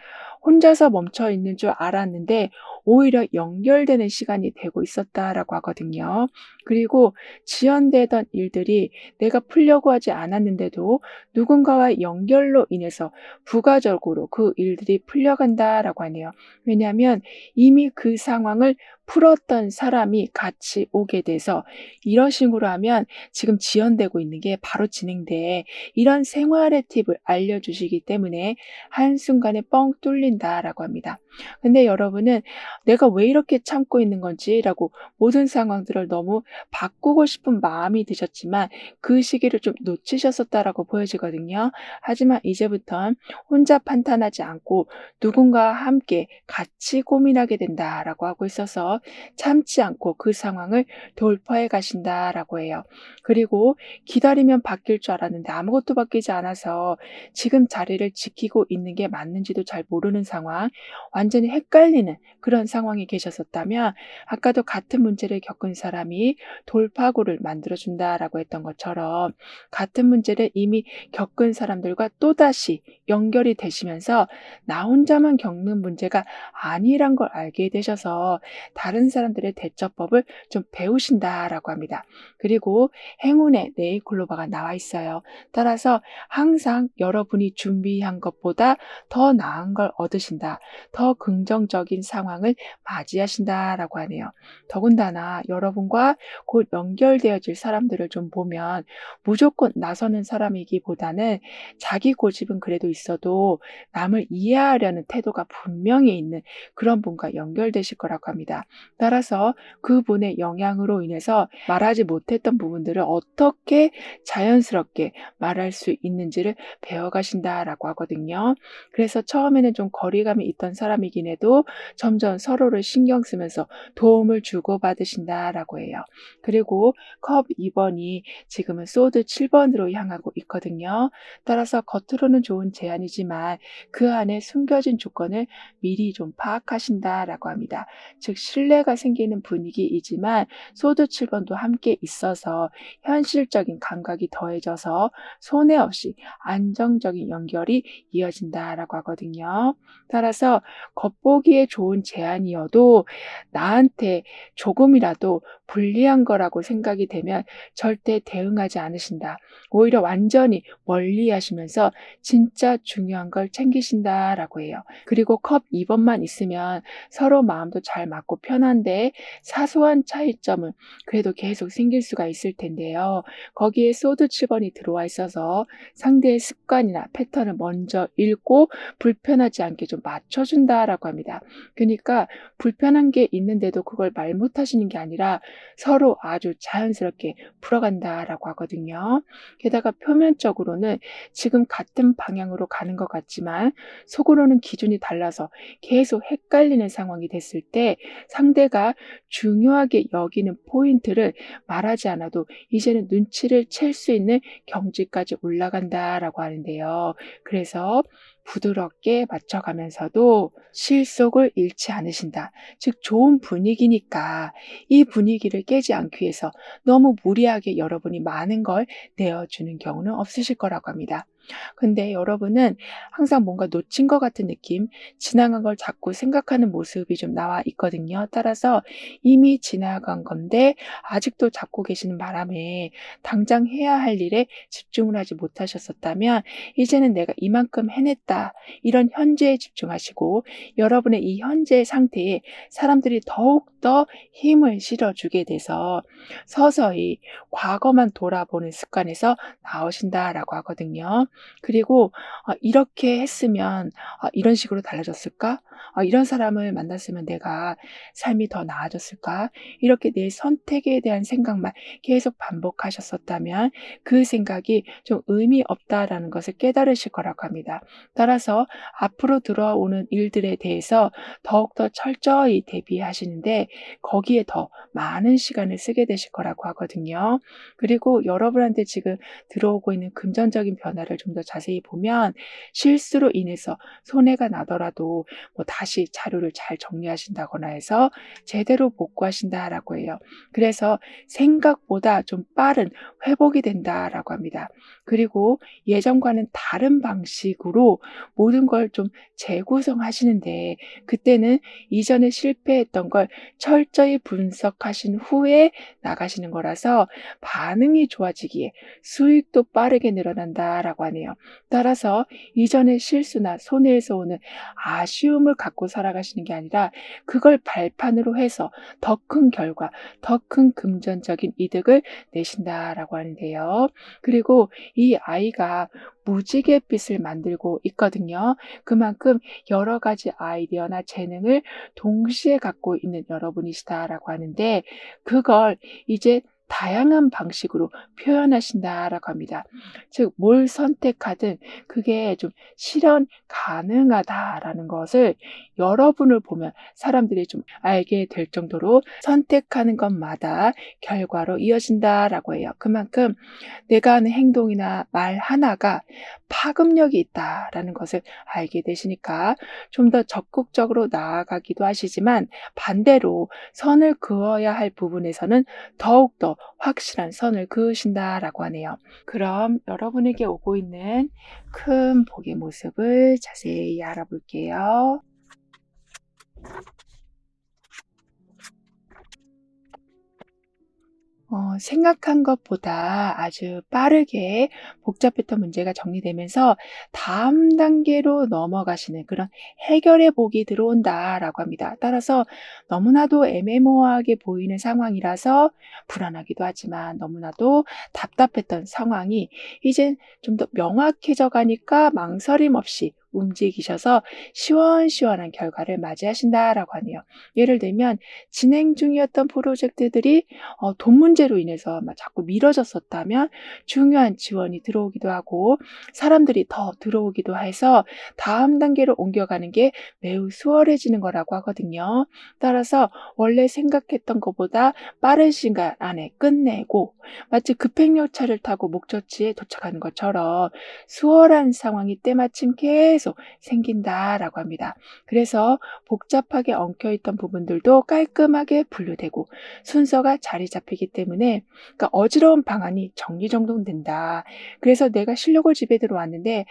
Speaker 1: 혼자서 멈춰 있는 줄 알았는데 오히려 연결되는 시간이 되고 있었다라고 하거든요. 그리고 지연되던 일들이 내가 풀려고 하지 않았는데도 누군가와 연결로 인해서 부가적으로 그 일들이 풀려간다라고 하네요. 왜냐하면 이미 그 상황을 풀었던 사람이 같이 오게 돼서 이런 식으로 하면 지금 지연되고 있는 게 바로 진행돼. 이런 생활의 팁을 알려주시기 때문에 한순간에 뻥 뚫린다라고 합니다. 근데 여러분은 '내가 왜 이렇게 참고 있는 건지.'라고 모든 상황들을 너무 바꾸고 싶은 마음이 드셨지만 그 시기를 좀 놓치셨었다라고 보여지거든요. 하지만 이제부턴 혼자 판단하지 않고 누군가와 함께 같이 고민하게 된다라고 하고 있어서 참지 않고 그 상황을 돌파해 가신다라고 해요. 그리고 기다리면 바뀔 줄 알았는데 아무것도 바뀌지 않아서 지금 자리를 지키고 있는 게 맞는지도 잘 모르는 상황, 완전히 헷갈리는 그런 상황에 계셨었다면 아까도 같은 문제를 겪은 사람이 돌파구를 만들어 준다라고 했던 것처럼 같은 문제를 이미 겪은 사람들과 또다시 연결이 되시면서 나 혼자만 겪는 문제가 아니란 걸 알게 되셔서 다른 사람들의 대처법을 좀 배우신다라고 합니다. 그리고 행운의 네이클로바가 나와 있어요. 따라서 항상 여러분이 준비한 것보다 더 나은 걸 얻으신다. 더 긍정적인 상황을 맞이하신다라고 하네요. 더군다나 여러분과 곧 연결되어질 사람들을 좀 보면 무조건 나서는 사람이기보다는 자기 고집은 그래도 있어도 남을 이해하려는 태도가 분명히 있는 그런 분과 연결되실 거라고 합니다. 따라서 그분의 영향으로 인해서 말하지 못했던 부분들을 어떻게 자연스럽게 말할 수 있는지를 배워가신다라고 하거든요. 그래서 처음에는 좀 거리감이 있던 사람이긴 해도 점점 서로를 신경 쓰면서 도움을 주고받으신다라고 해요. 그리고 컵 2번이 지금은 소드 7번으로 향하고 있거든요. 따라서 겉으로는 좋은 제안이지만 그 안에 숨겨진 조건을 미리 좀 파악하신다라고 합니다. 즉 신뢰가 생기는 분위기이지만 소드 7번도 함께 있어서 현실적인 감각이 더해져서 손해 없이 안정적인 연결이 이어진다라고 하거든요. 따라서 겉보기에 좋은 제안이어도 나한테 조금이라도 불리한 거라고 생각이 되면 절대 대응하지 않으신다. 오히려 완전히 멀리 하시면서 진짜 중요한 걸 챙기신다라고 해요. 그리고 컵 2번만 있으면 서로 마음도 잘 맞고 편한데 사소한 차이점은 그래도 계속 생길 수가 있을 텐데요. 거기에 소드 7번이 들어와 있어서 상대의 습관이나 패턴을 먼저 읽고 불편하지 않게 좀 맞춰준다라고 합니다. 그러니까 불편한 게 있는데도 그걸 말 못하시는 게 아니라 서로 아주 자연스럽게 풀어간다라고 하거든요. 게다가 표면적으로는 지금 같은 방향으로 가는 것 같지만 속으로는 기준이 달라서 계속 헷갈리는 상황이 됐을 때 상대가 중요하게 여기는 포인트를 말하지 않아도 이제는 눈치를 챌 수 있는 경지까지 올라간다라고 하는데요. 그래서 부드럽게 맞춰가면서도 실속을 잃지 않으신다. 즉 좋은 분위기니까 이 분위기를 깨지 않기 위해서 너무 무리하게 여러분이 많은 걸 내어주는 경우는 없으실 거라고 합니다. 근데 여러분은 항상 뭔가 놓친 것 같은 느낌, 지나간 걸 자꾸 생각하는 모습이 좀 나와 있거든요. 따라서 이미 지나간 건데 아직도 잡고 계시는 바람에 당장 해야 할 일에 집중을 하지 못하셨었다면 이제는 내가 이만큼 해냈다. 이런 현재에 집중하시고 여러분의 이 현재 상태에 사람들이 더욱더 힘을 실어주게 돼서 서서히 과거만 돌아보는 습관에서 나오신다라고 하거든요. 그리고 이렇게 했으면 이런 식으로 달라졌을까? 이런 사람을 만났으면 내가 삶이 더 나아졌을까? 이렇게 내 선택에 대한 생각만 계속 반복하셨었다면 그 생각이 좀 의미 없다라는 것을 깨달으실 거라고 합니다. 따라서 앞으로 들어오는 일들에 대해서 더욱더 철저히 대비하시는데 거기에 더 많은 시간을 쓰게 되실 거라고 하거든요. 그리고 여러분한테 지금 들어오고 있는 금전적인 변화를 좀 더 자세히 보면 실수로 인해서 손해가 나더라도 뭐 다시 자료를 잘 정리하신다거나 해서 제대로 복구하신다라고 해요. 그래서 생각보다 좀 빠른 회복이 된다라고 합니다. 그리고 예전과는 다른 방식으로 모든 걸 좀 재구성하시는데 그때는 이전에 실패했던 걸 철저히 분석하신 후에 나가시는 거라서 반응이 좋아지기에 수익도 빠르게 늘어난다라고 하네요. 따라서 이전의 실수나 손해에서 오는 아쉬움을 갖고 살아가시는 게 아니라 그걸 발판으로 해서 더 큰 결과, 더 큰 금전적인 이득을 내신다라고 하는데요. 그리고 이 아이가 무지갯빛을 만들고 있거든요. 그만큼 여러 가지 아이디어나 재능을 동시에 갖고 있는 여러분이시다라고 하는데 그걸 이제 다양한 방식으로 표현하신다라고 합니다. 즉, 뭘 선택하든 그게 좀 실현 가능하다라는 것을 여러분을 보면 사람들이 좀 알게 될 정도로 선택하는 것마다 결과로 이어진다라고 해요. 그만큼 내가 하는 행동이나 말 하나가 파급력이 있다라는 것을 알게 되시니까 좀 더 적극적으로 나아가기도 하시지만 반대로 선을 그어야 할 부분에서는 더욱더 확실한 선을 그으신다라고 하네요. 그럼 여러분에게 오고 있는 큰 복의 모습을 자세히 알아볼게요. 생각한 것보다 아주 빠르게 복잡했던 문제가 정리되면서 다음 단계로 넘어가시는 그런 해결의 복이 들어온다라고 합니다. 따라서 너무나도 애매모호하게 보이는 상황이라서 불안하기도 하지만 너무나도 답답했던 상황이 이젠 좀 더 명확해져 가니까 망설임 없이 움직이셔서 시원시원한 결과를 맞이하신다라고 하네요. 예를 들면 진행 중이었던 프로젝트들이 돈 문제로 인해서 막 자꾸 미뤄졌었다면 중요한 지원이 들어오기도 하고 사람들이 더 들어오기도 해서 다음 단계로 옮겨가는 게 매우 수월해지는 거라고 하거든요. 따라서 원래 생각했던 것보다 빠른 시간 안에 끝내고 마치 급행열차를 타고 목적지에 도착하는 것처럼 수월한 상황이 때마침 계속 계속 생긴다라고 합니다. 그래서 복잡하게 엉켜있던 부분들도 깔끔하게 분류되고 순서가 자리 잡히기 때문에 그러니까 어지러운 방안이 정리정돈된다. 그래서 내가 쉬려고 집에 들어왔는데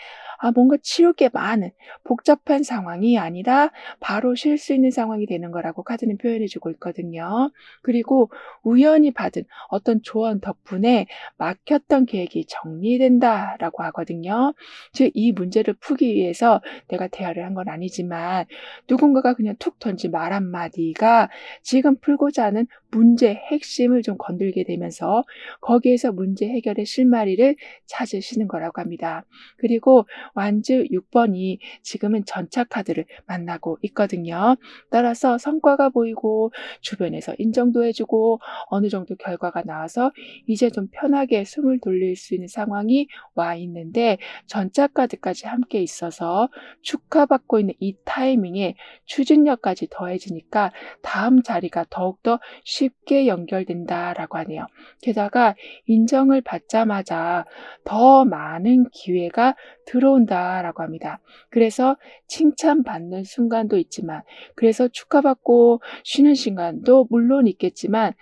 Speaker 1: 뭔가 치울 게 많은 복잡한 상황이 아니라 바로 쉴 수 있는 상황이 되는 거라고 카드는 표현해주고 있거든요. 그리고 우연히 받은 어떤 조언 덕분에 막혔던 계획이 정리된다라고 하거든요. 즉 이 문제를 풀기 위해서 내가 대화를 한 건 아니지만 누군가가 그냥 툭 던진 말 한마디가 지금 풀고자 하는 문제의 핵심을 좀 건들게 되면서 거기에서 문제 해결의 실마리를 찾으시는 거라고 합니다. 그리고 완즈 6번이 지금은 전차 카드를 만나고 있거든요. 따라서 성과가 보이고 주변에서 인정도 해주고 어느 정도 결과가 나와서 이제 좀 편하게 숨을 돌릴 수 있는 상황이 와 있는데 전차 카드까지 함께 있어서 축하받고 있는 이 타이밍에 추진력까지 더해지니까 다음 자리가 더욱더 쉽게 연결된다라고 하네요. 게다가 인정을 받자마자 더 많은 기회가 들어온다라고 합니다. 그래서 칭찬받는 순간도 있지만 그래서 축하받고 쉬는 시간도 물론 있겠지만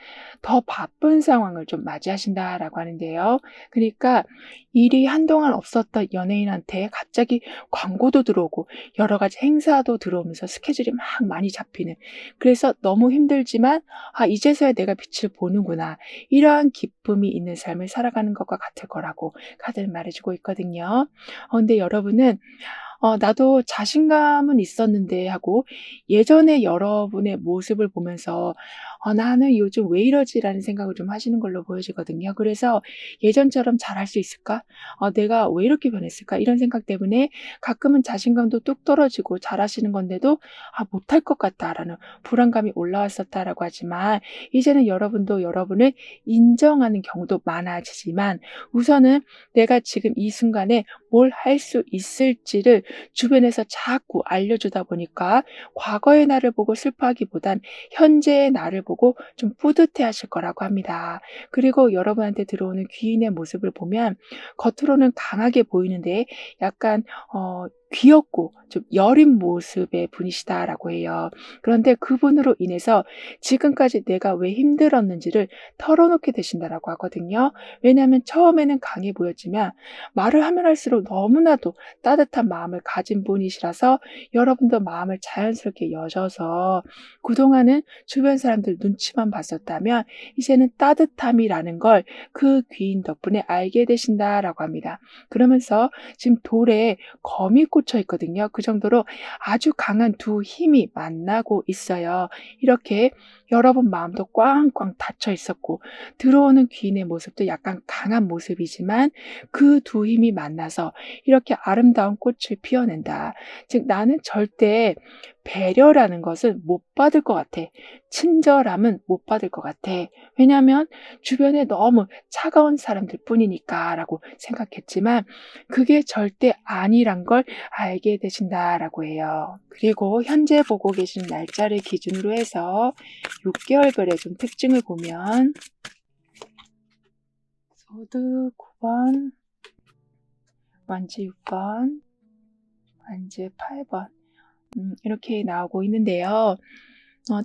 Speaker 1: 더 바쁜 상황을 좀 맞이하신다라고 하는데요. 그러니까 일이 한동안 없었던 연예인한테 갑자기 광고도 들어오고 여러 가지 행사도 들어오면서 스케줄이 막 많이 잡히는 그래서 너무 힘들지만 이제서야 내가 빛을 보는구나 이러한 기쁨이 있는 삶을 살아가는 것과 같을 거라고 카드는 말해주고 있거든요. 근데 여러분은 나도 자신감은 있었는데 하고 예전에 여러분의 모습을 보면서 나는 요즘 왜 이러지라는 생각을 좀 하시는 걸로 보여지거든요. 그래서 예전처럼 잘할 수 있을까? 내가 왜 이렇게 변했을까? 이런 생각 때문에 가끔은 자신감도 뚝 떨어지고 잘하시는 건데도 못할 것 같다라는 불안감이 올라왔었다라고 하지만 이제는 여러분도 여러분을 인정하는 경우도 많아지지만 우선은 내가 지금 이 순간에 뭘 할 수 있을지를 주변에서 자꾸 알려주다 보니까 과거의 나를 보고 슬퍼하기보단 현재의 나를 보고 좀 뿌듯해 하실 거라고 합니다. 그리고 여러분한테 들어오는 귀인의 모습을 보면 겉으로는 강하게 보이는데 약간 귀엽고 좀 여린 모습의 분이시다라고 해요. 그런데 그분으로 인해서 지금까지 내가 왜 힘들었는지를 털어놓게 되신다라고 하거든요. 왜냐하면 처음에는 강해 보였지만 말을 하면 할수록 너무나도 따뜻한 마음을 가진 분이시라서 여러분도 마음을 자연스럽게 여셔서 그동안은 주변 사람들 눈치만 봤었다면 이제는 따뜻함이라는 걸 그 귀인 덕분에 알게 되신다라고 합니다. 그러면서 지금 돌에 검이 꽂혀 있거든요. 그 정도로 아주 강한 두 힘이 만나고 있어요. 이렇게 여러분 마음도 꽝꽝 닫혀 있었고 들어오는 귀인의 모습도 약간 강한 모습이지만 그 두 힘이 만나서 이렇게 아름다운 꽃을 피워낸다. 즉 나는 절대 배려라는 것은 못 받을 것 같아. 친절함은 못 받을 것 같아. 왜냐하면 주변에 너무 차가운 사람들 뿐이니까 라고 생각했지만 그게 절대 아니란 걸 알게 되신다라고 해요. 그리고 현재 보고 계신 날짜를 기준으로 해서 6개월별의 좀 특징을 보면 소드 9번, 완즈 6번, 완즈 8번 이렇게 나오고 있는데요.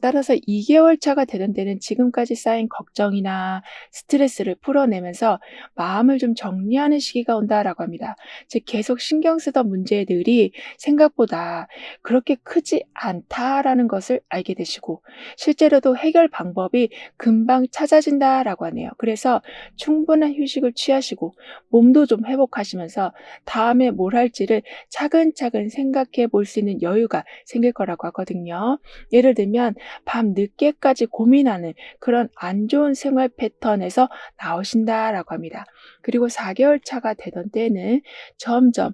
Speaker 1: 따라서 2개월 차가 되던 때는 지금까지 쌓인 걱정이나 스트레스를 풀어내면서 마음을 좀 정리하는 시기가 온다라고 합니다. 즉 계속 신경 쓰던 문제들이 생각보다 그렇게 크지 않다라는 것을 알게 되시고 실제로도 해결 방법이 금방 찾아진다라고 하네요. 그래서 충분한 휴식을 취하시고 몸도 좀 회복하시면서 다음에 뭘 할지를 차근차근 생각해 볼 수 있는 여유가 생길 거라고 하거든요. 예를 들면 밤 늦게까지 고민하는 그런 안 좋은 생활 패턴에서 나오신다라고 합니다. 그리고 4개월 차가 되던 때는 점점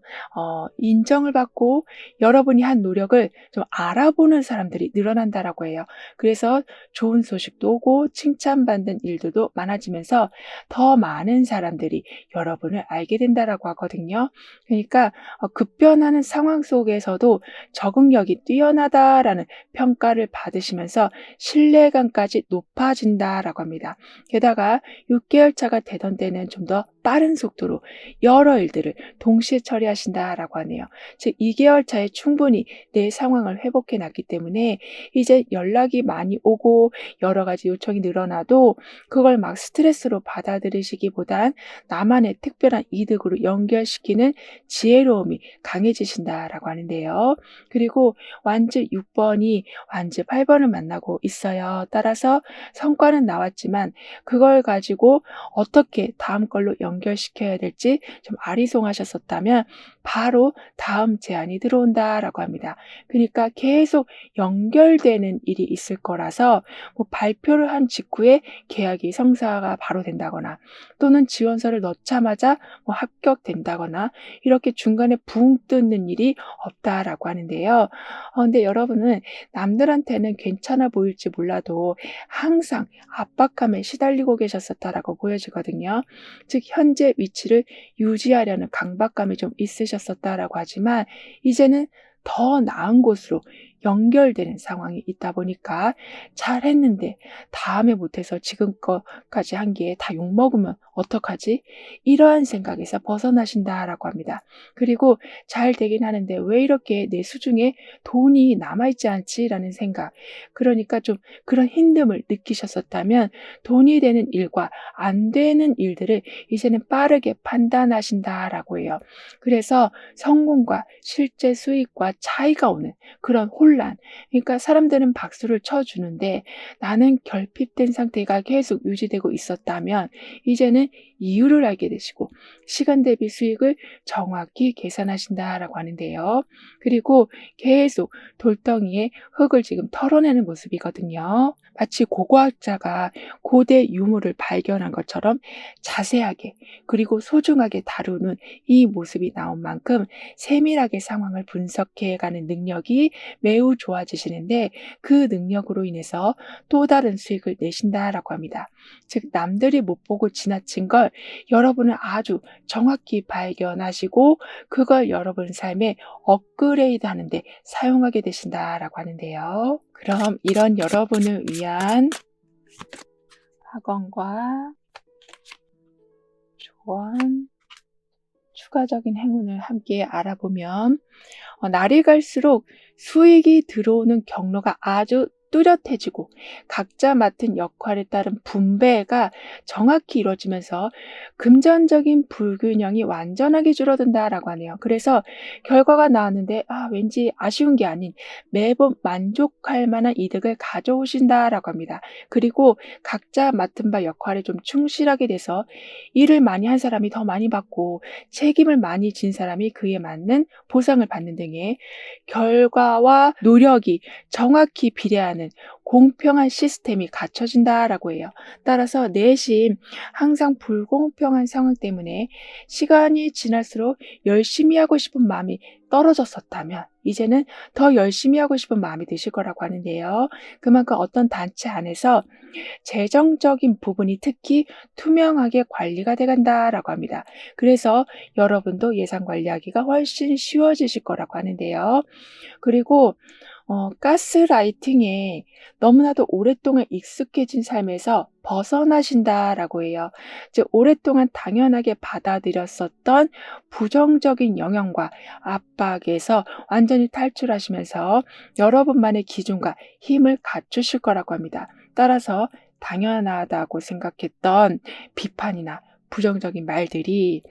Speaker 1: 인정을 받고 여러분이 한 노력을 좀 알아보는 사람들이 늘어난다라고 해요. 그래서 좋은 소식도 오고 칭찬받는 일들도 많아지면서 더 많은 사람들이 여러분을 알게 된다라고 하거든요. 그러니까 급변하는 상황 속에서도 적응력이 뛰어나다라는 평가를 받으 받으시면서 신뢰감까지 높아진다라고 합니다. 게다가 6개월 차가 되던 때는 좀 더 빠른 속도로 여러 일들을 동시에 처리하신다라고 하네요. 즉 2개월 차에 충분히 내 상황을 회복해 놨기 때문에 이제 연락이 많이 오고 여러 가지 요청이 늘어나도 그걸 막 스트레스로 받아들이시기보단 나만의 특별한 이득으로 연결시키는 지혜로움이 강해지신다라고 하는데요. 그리고 완즈 6번이 완즈 8번을 만나고 있어요. 따라서 성과는 나왔지만 그걸 가지고 어떻게 다음 걸로 연결시켜야 될지 좀 아리송하셨었다면 바로 다음 제안이 들어온다라고 합니다. 그러니까 계속 연결되는 일이 있을 거라서 뭐 발표를 한 직후에 계약이 성사가 바로 된다거나 또는 지원서를 넣자마자 뭐 합격된다거나 이렇게 중간에 붕 뜨는 일이 없다라고 하는데요. 근데 여러분은 남들한테는 괜찮아 보일지 몰라도 항상 압박감에 시달리고 계셨었다라고 보여지거든요. 즉 현재 위치를 유지하려는 강박감이 좀 있으셨었다라고 하지만 이제는 더 나은 곳으로 연결되는 상황이 있다 보니까 잘했는데 다음에 못해서 지금껏까지 한 게 다 욕먹으면 어떡하지? 이러한 생각에서 벗어나신다라고 합니다. 그리고 잘 되긴 하는데 왜 이렇게 내 수중에 돈이 남아있지 않지? 라는 생각. 그러니까 좀 그런 힘듦을 느끼셨었다면 돈이 되는 일과 안 되는 일들을 이제는 빠르게 판단하신다라고 해요. 그래서 성공과 실제 수익과 차이가 오는 그런 혼란. 그러니까 사람들은 박수를 쳐주는데 나는 결핍된 상태가 계속 유지되고 있었다면 이제는 이유를 알게 되시고 시간 대비 수익을 정확히 계산하신다라고 하는데요. 그리고 계속 돌덩이에 흙을 지금 털어내는 모습이거든요. 마치 고고학자가 고대 유물을 발견한 것처럼 자세하게 그리고 소중하게 다루는 이 모습이 나온 만큼 세밀하게 상황을 분석해가는 능력이 매우 좋아지시는데 그 능력으로 인해서 또 다른 수익을 내신다라고 합니다. 즉 남들이 못 보고 지나친 걸 여러분은 아주 정확히 발견하시고 그걸 여러분 삶에 업그레이드 하는데 사용하게 되신다라고 하는데요. 그럼 이런 여러분을 위한 학원과 조언, 추가적인 행운을 함께 알아보면 날이 갈수록 수익이 들어오는 경로가 아주 뚜렷해지고 각자 맡은 역할에 따른 분배가 정확히 이루어지면서 금전적인 불균형이 완전하게 줄어든다라고 하네요. 그래서 결과가 나왔는데 왠지 아쉬운 게 아닌 매번 만족할 만한 이득을 가져오신다라고 합니다. 그리고 각자 맡은 바 역할에 좀 충실하게 돼서 일을 많이 한 사람이 더 많이 받고 책임을 많이 진 사람이 그에 맞는 보상을 받는 등의 결과와 노력이 정확히 비례하는 공평한 시스템이 갖춰진다라고 해요. 따라서 내심 항상 불공평한 상황 때문에 시간이 지날수록 열심히 하고 싶은 마음이 떨어졌었다면 이제는 더 열심히 하고 싶은 마음이 드실 거라고 하는데요. 그만큼 어떤 단체 안에서 재정적인 부분이 특히 투명하게 관리가 돼간다라고 합니다. 그래서 여러분도 예산 관리하기가 훨씬 쉬워지실 거라고 하는데요. 그리고 가스라이팅에 너무나도 오랫동안 익숙해진 삶에서 벗어나신다라고 해요. 즉 오랫동안 당연하게 받아들였었던 부정적인 영향과 압박에서 완전히 탈출하시면서 여러분만의 기준과 힘을 갖추실 거라고 합니다. 따라서 당연하다고 생각했던 비판이나 부정적인 말들이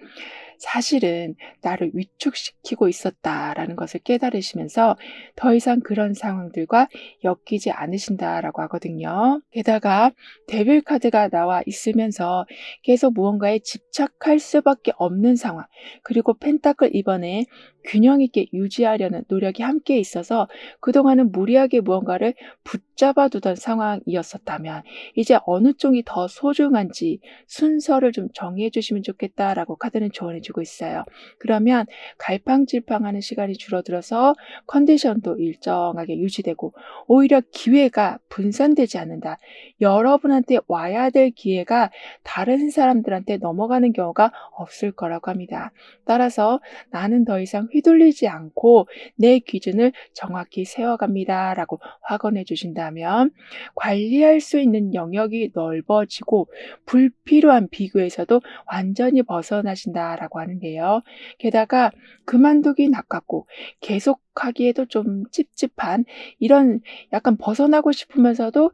Speaker 1: 사실은 나를 위축시키고 있었다라는 것을 깨달으시면서 더 이상 그런 상황들과 엮이지 않으신다라고 하거든요. 게다가 데빌 카드가 나와 있으면서 계속 무언가에 집착할 수밖에 없는 상황, 그리고 펜타클 이번에 균형 있게 유지하려는 노력이 함께 있어서 그동안은 무리하게 무언가를 붙잡아 두던 상황이었었다면 이제 어느 쪽이 더 소중한지 순서를 좀 정리해 주시면 좋겠다라고 카드는 조언해 보여주고 있어요. 그러면 갈팡질팡하는 시간이 줄어들어서 컨디션도 일정하게 유지되고 오히려 기회가 분산되지 않는다. 여러분한테 와야 될 기회가 다른 사람들한테 넘어가는 경우가 없을 거라고 합니다. 따라서 나는 더 이상 휘둘리지 않고 내 기준을 정확히 세워갑니다라고 확언해 주신다면 관리할 수 있는 영역이 넓어지고 불필요한 비교에서도 완전히 벗어나신다라고 하는데요. 게다가 그만두긴 아깝고 계속하기에도 좀 찝찝한 이런 약간 벗어나고 싶으면서도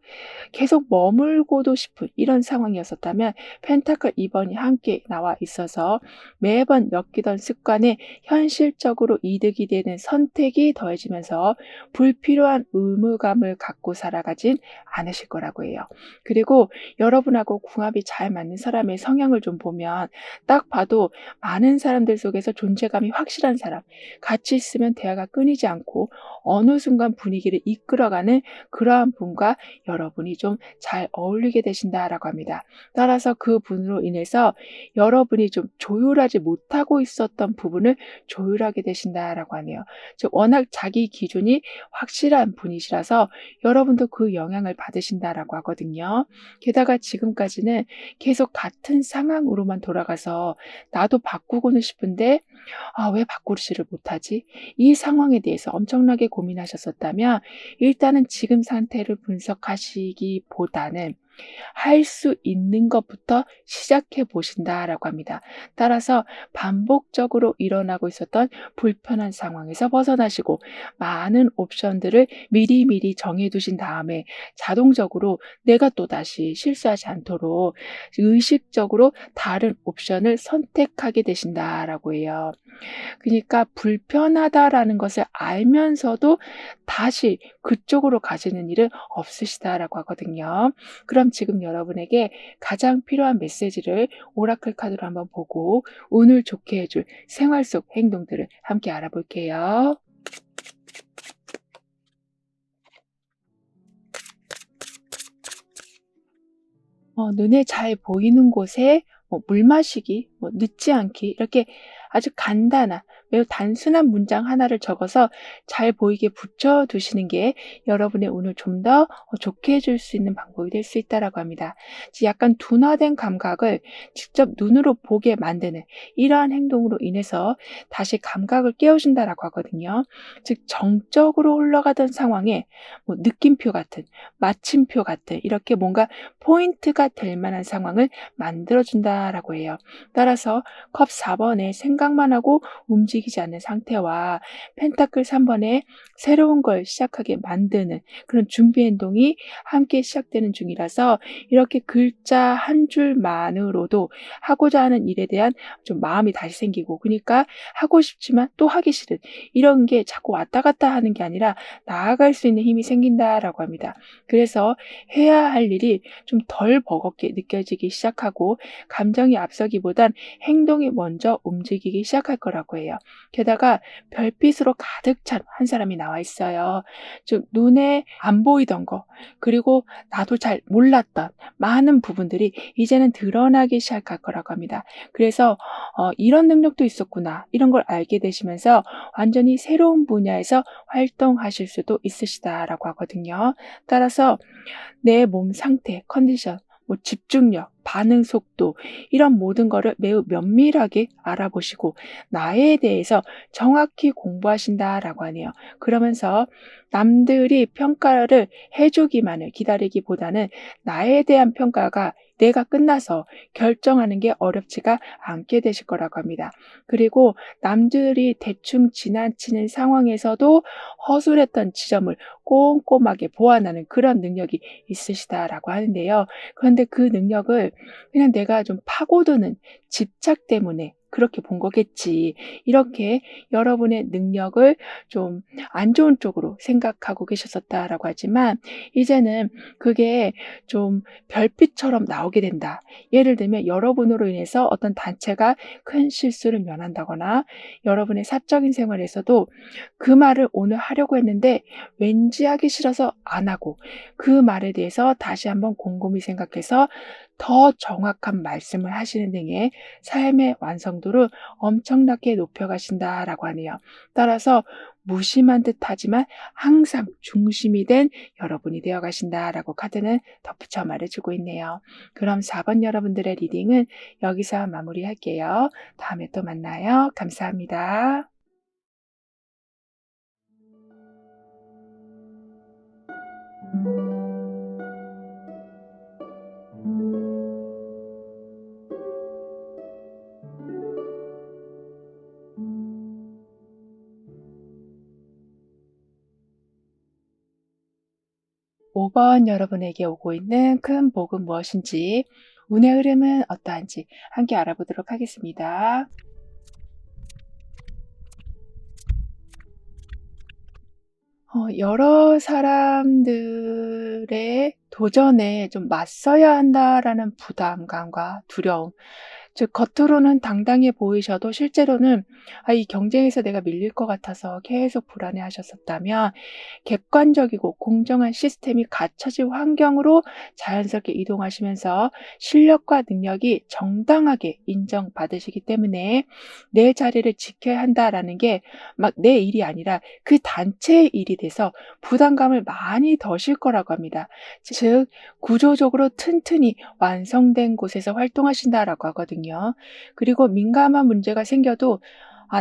Speaker 1: 계속 머물고도 싶은 이런 상황이었었다면 펜타클 2번이 함께 나와 있어서 매번 엮이던 습관에 현실적으로 이득이 되는 선택이 더해지면서 불필요한 의무감을 갖고 살아가진 않으실 거라고 해요. 그리고 여러분하고 궁합이 잘 맞는 사람의 성향을 좀 보면 딱 봐도 많은 사람들 속에서 존재감이 확실한 사람, 같이 있으면 대화가 끊이지 않고 어느 순간 분위기를 이끌어가는 그러한 분과 여러분이 좀 잘 어울리게 되신다라고 합니다. 따라서 그 분으로 인해서 여러분이 좀 조율하지 못하고 있었던 부분을 조율하게 되신다라고 하네요. 즉 워낙 자기 기준이 확실한 분이시라서 여러분도 그 영향을 받으신다라고 하거든요. 게다가 지금까지는 계속 같은 상황으로만 돌아가서 나도 바꾸고는 싶은데 왜 바꾸지를 못하지? 이 상황에 대해서 엄청나게 고민하셨었다면 일단은 지금 상태를 분석하시기보다는 할 수 있는 것부터 시작해 보신다라고 합니다. 따라서 반복적으로 일어나고 있었던 불편한 상황에서 벗어나시고 많은 옵션들을 미리미리 정해 두신 다음에 자동적으로 내가 또다시 실수하지 않도록 의식적으로 다른 옵션을 선택하게 되신다라고 해요. 그러니까 불편하다라는 것을 알면서도 다시 그쪽으로 가시는 일은 없으시다라고 하거든요. 그럼 지금 여러분에게 가장 필요한 메시지를 오라클 카드로 한번 보고 운을 좋게 해줄 생활 속 행동들을 함께 알아볼게요. 눈에 잘 보이는 곳에 물 마시기, 늦지 않기 이렇게 아주 간단한 매우 단순한 문장 하나를 적어서 잘 보이게 붙여 두시는 게 여러분의 운을 좀 더 좋게 해줄 수 있는 방법이 될 수 있다라고 합니다. 약간 둔화된 감각을 직접 눈으로 보게 만드는 이러한 행동으로 인해서 다시 감각을 깨우신다라고 하거든요. 즉 정적으로 흘러가던 상황에 느낌표 같은, 마침표 같은 이렇게 뭔가 포인트가 될 만한 상황을 만들어준다라고 해요. 따라서 컵 4번에 생각만 하고 움직이지 않는 상태와 펜타클 3번에 새로운 걸 시작하게 만드는 그런 준비 행동이 함께 시작되는 중이라서 이렇게 글자 한 줄만으로도 하고자 하는 일에 대한 좀 마음이 다시 생기고 그러니까 하고 싶지만 또 하기 싫은 이런 게 자꾸 왔다 갔다 하는 게 아니라 나아갈 수 있는 힘이 생긴다라고 합니다. 그래서 해야 할 일이 좀 덜 버겁게 느껴지기 시작하고 감정이 앞서기보단 행동이 먼저 움직이기 시작할 거라고 해요. 게다가 별빛으로 가득 찬 한 사람이 나와 있어요. 즉 눈에 안 보이던 거 그리고 나도 잘 몰랐던 많은 부분들이 이제는 드러나기 시작할 거라고 합니다. 그래서 이런 능력도 있었구나 이런 걸 알게 되시면서 완전히 새로운 분야에서 활동하실 수도 있으시다라고 하거든요. 따라서 내 몸 상태, 컨디션, 집중력, 반응 속도 이런 모든 거를 매우 면밀하게 알아보시고 나에 대해서 정확히 공부하신다라고 하네요. 그러면서 남들이 평가를 해주기만을 기다리기보다는 나에 대한 평가가 내가 끝나서 결정하는 게 어렵지가 않게 되실 거라고 합니다. 그리고 남들이 대충 지나치는 상황에서도 허술했던 지점을 꼼꼼하게 보완하는 그런 능력이 있으시다라고 하는데요. 그런데 그 능력을 그냥 내가 좀 파고드는 집착 때문에 그렇게 본 거겠지. 이렇게 여러분의 능력을 좀 안 좋은 쪽으로 생각하고 계셨었다라고 하지만 이제는 그게 좀 별빛처럼 나오게 된다. 예를 들면 여러분으로 인해서 어떤 단체가 큰 실수를 면한다거나 여러분의 사적인 생활에서도 그 말을 오늘 하려고 했는데 왠지 하기 싫어서 안 하고 그 말에 대해서 다시 한번 곰곰이 생각해서 더 정확한 말씀을 하시는 등의 삶의 완성도 정도로 엄청나게 높여가신다라고 하네요. 따라서 무심한 듯하지만 항상 중심이 된 여러분이 되어 가신다라고 카드는 덧붙여 말해주고 있네요. 그럼 4번 여러분들의 리딩은 여기서 마무리할게요. 다음에 또 만나요. 감사합니다. 오 번 여러분에게 오고 있는 큰 복은 무엇인지, 운의 흐름은 어떠한지 함께 알아보도록 하겠습니다. 여러 사람들의 도전에 좀 맞서야 한다라는 부담감과 두려움, 즉 겉으로는 당당해 보이셔도 실제로는 이 경쟁에서 내가 밀릴 것 같아서 계속 불안해하셨었다면, 객관적이고 공정한 시스템이 갖춰진 환경으로 자연스럽게 이동하시면서 실력과 능력이 정당하게 인정받으시기 때문에 내 자리를 지켜야 한다라는 게 막 내 일이 아니라 그 단체의 일이 돼서 부담감을 많이 더실 거라고 합니다. 즉 구조적으로 튼튼히 완성된 곳에서 활동하신다라고 하거든요. 그리고 민감한 문제가 생겨도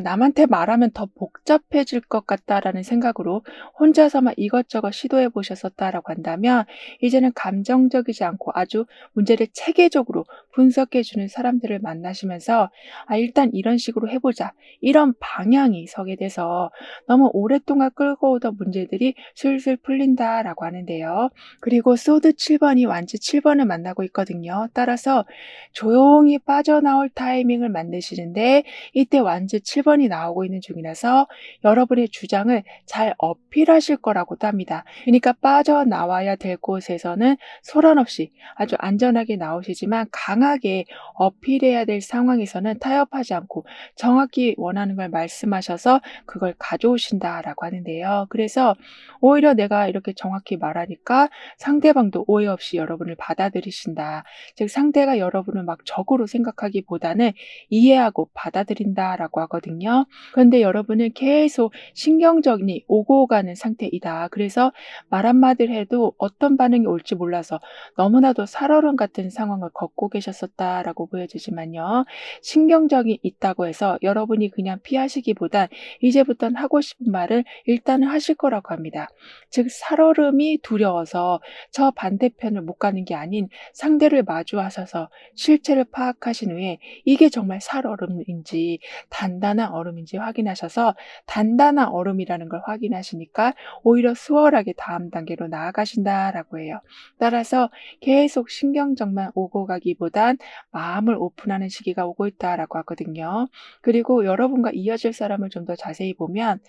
Speaker 1: 남한테 말하면 더 복잡해질 것 같다라는 생각으로 혼자서만 이것저것 시도해 보셨었다라고 한다면, 이제는 감정적이지 않고 아주 문제를 체계적으로 분석해 주는 사람들을 만나시면서 일단 이런 식으로 해보자, 이런 방향이 서게 돼서 너무 오랫동안 끌고 오던 문제들이 술술 풀린다라고 하는데요. 그리고 소드 7번이 완지 7번을 만나고 있거든요. 따라서 조용히 빠져나올 타이밍을 만드시는데, 이때 완즈 7번이 나오고 있는 중이라서 여러분의 주장을 잘 어필하실 거라고도 합니다. 그러니까 빠져나와야 될 곳에서는 소란 없이 아주 안전하게 나오시지만, 강하게 어필해야 될 상황에서는 타협하지 않고 정확히 원하는 걸 말씀하셔서 그걸 가져오신다라고 하는데요. 그래서 오히려 내가 이렇게 정확히 말하니까 상대방도 오해 없이 여러분을 받아들이신다. 즉 상대가 여러분을 막 적으로 생각하기보다는 이해하고 받아들인다라고 하거든요. 그런데 여러분은 계속 신경전이 오고 가는 상태이다. 그래서 말 한마디를 해도 어떤 반응이 올지 몰라서 너무나도 살얼음 같은 상황을 겪고 계셨었다라고 보여지지만요. 신경전이 있다고 해서 여러분이 그냥 피하시기보단 이제부터는 하고 싶은 말을 일단은 하실 거라고 합니다. 즉 살얼음이 두려워서 저 반대편을 못 가는 게 아닌, 상대를 마주하셔서 실체를 파악하신 후에 이게 정말 살얼음인지 단단한 얼음인지 확인하셔서, 단단한 얼음이라는 걸 확인하시니까 오히려 수월하게 다음 단계로 나아가신다라고 해요. 따라서 계속 신경전만 오고 가기보단 마음을 오픈하는 시기가 오고 있다라고 하거든요. 그리고 여러분과 이어질 사람을 좀 더 자세히 보면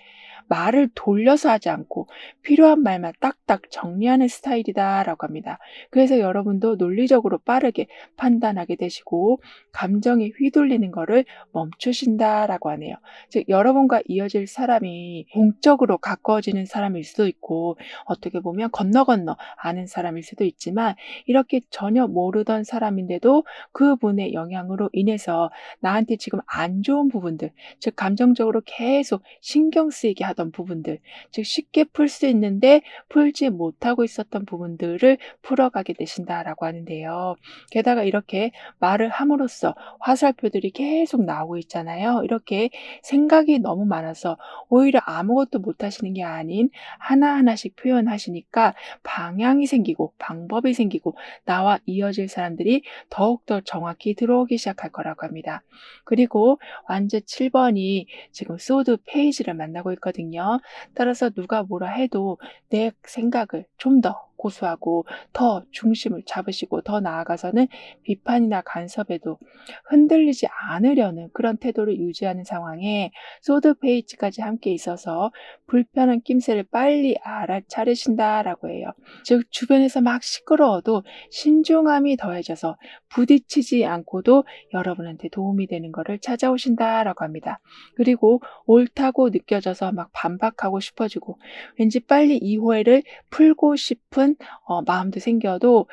Speaker 1: 말을 돌려서 하지 않고 필요한 말만 딱딱 정리하는 스타일이다라고 합니다. 그래서 여러분도 논리적으로 빠르게 판단하게 되시고 감정에 휘둘리는 거를 멈추신다라고 하네요. 즉 여러분과 이어질 사람이 공적으로 가까워지는 사람일 수도 있고, 어떻게 보면 건너 건너 아는 사람일 수도 있지만, 이렇게 전혀 모르던 사람인데도 그분의 영향으로 인해서 나한테 지금 안 좋은 부분들, 즉 감정적으로 계속 신경 쓰이게 하던 부분들, 즉 쉽게 풀 수 있는데 풀지 못하고 있었던 부분들을 풀어가게 되신다라고 하는데요. 게다가 이렇게 말을 함으로써 화살표들이 계속 나오고 있잖아요. 이렇게 생각이 너무 많아서 오히려 아무것도 못하시는 게 아닌 하나하나씩 표현하시니까 방향이 생기고 방법이 생기고 나와 이어질 사람들이 더욱더 정확히 들어오기 시작할 거라고 합니다. 그리고 완즈 7번이 지금 소드 페이지를 만나고 있거든요. 따라서 누가 뭐라 해도 내 생각을 좀 더 고수하고 더 중심을 잡으시고, 더 나아가서는 비판이나 간섭에도 흔들리지 않으려는 그런 태도를 유지하는 상황에 소드 페이지까지 함께 있어서 불편한 낌새를 빨리 알아차리신다라고 해요. 즉 주변에서 막 시끄러워도 신중함이 더해져서 부딪히지 않고도 여러분한테 도움이 되는 것을 찾아오신다라고 합니다. 그리고 옳다고 느껴져서 막 반박하고 싶어지고 왠지 빨리 이 오해를 풀고 싶은 하는 마음도 생겨도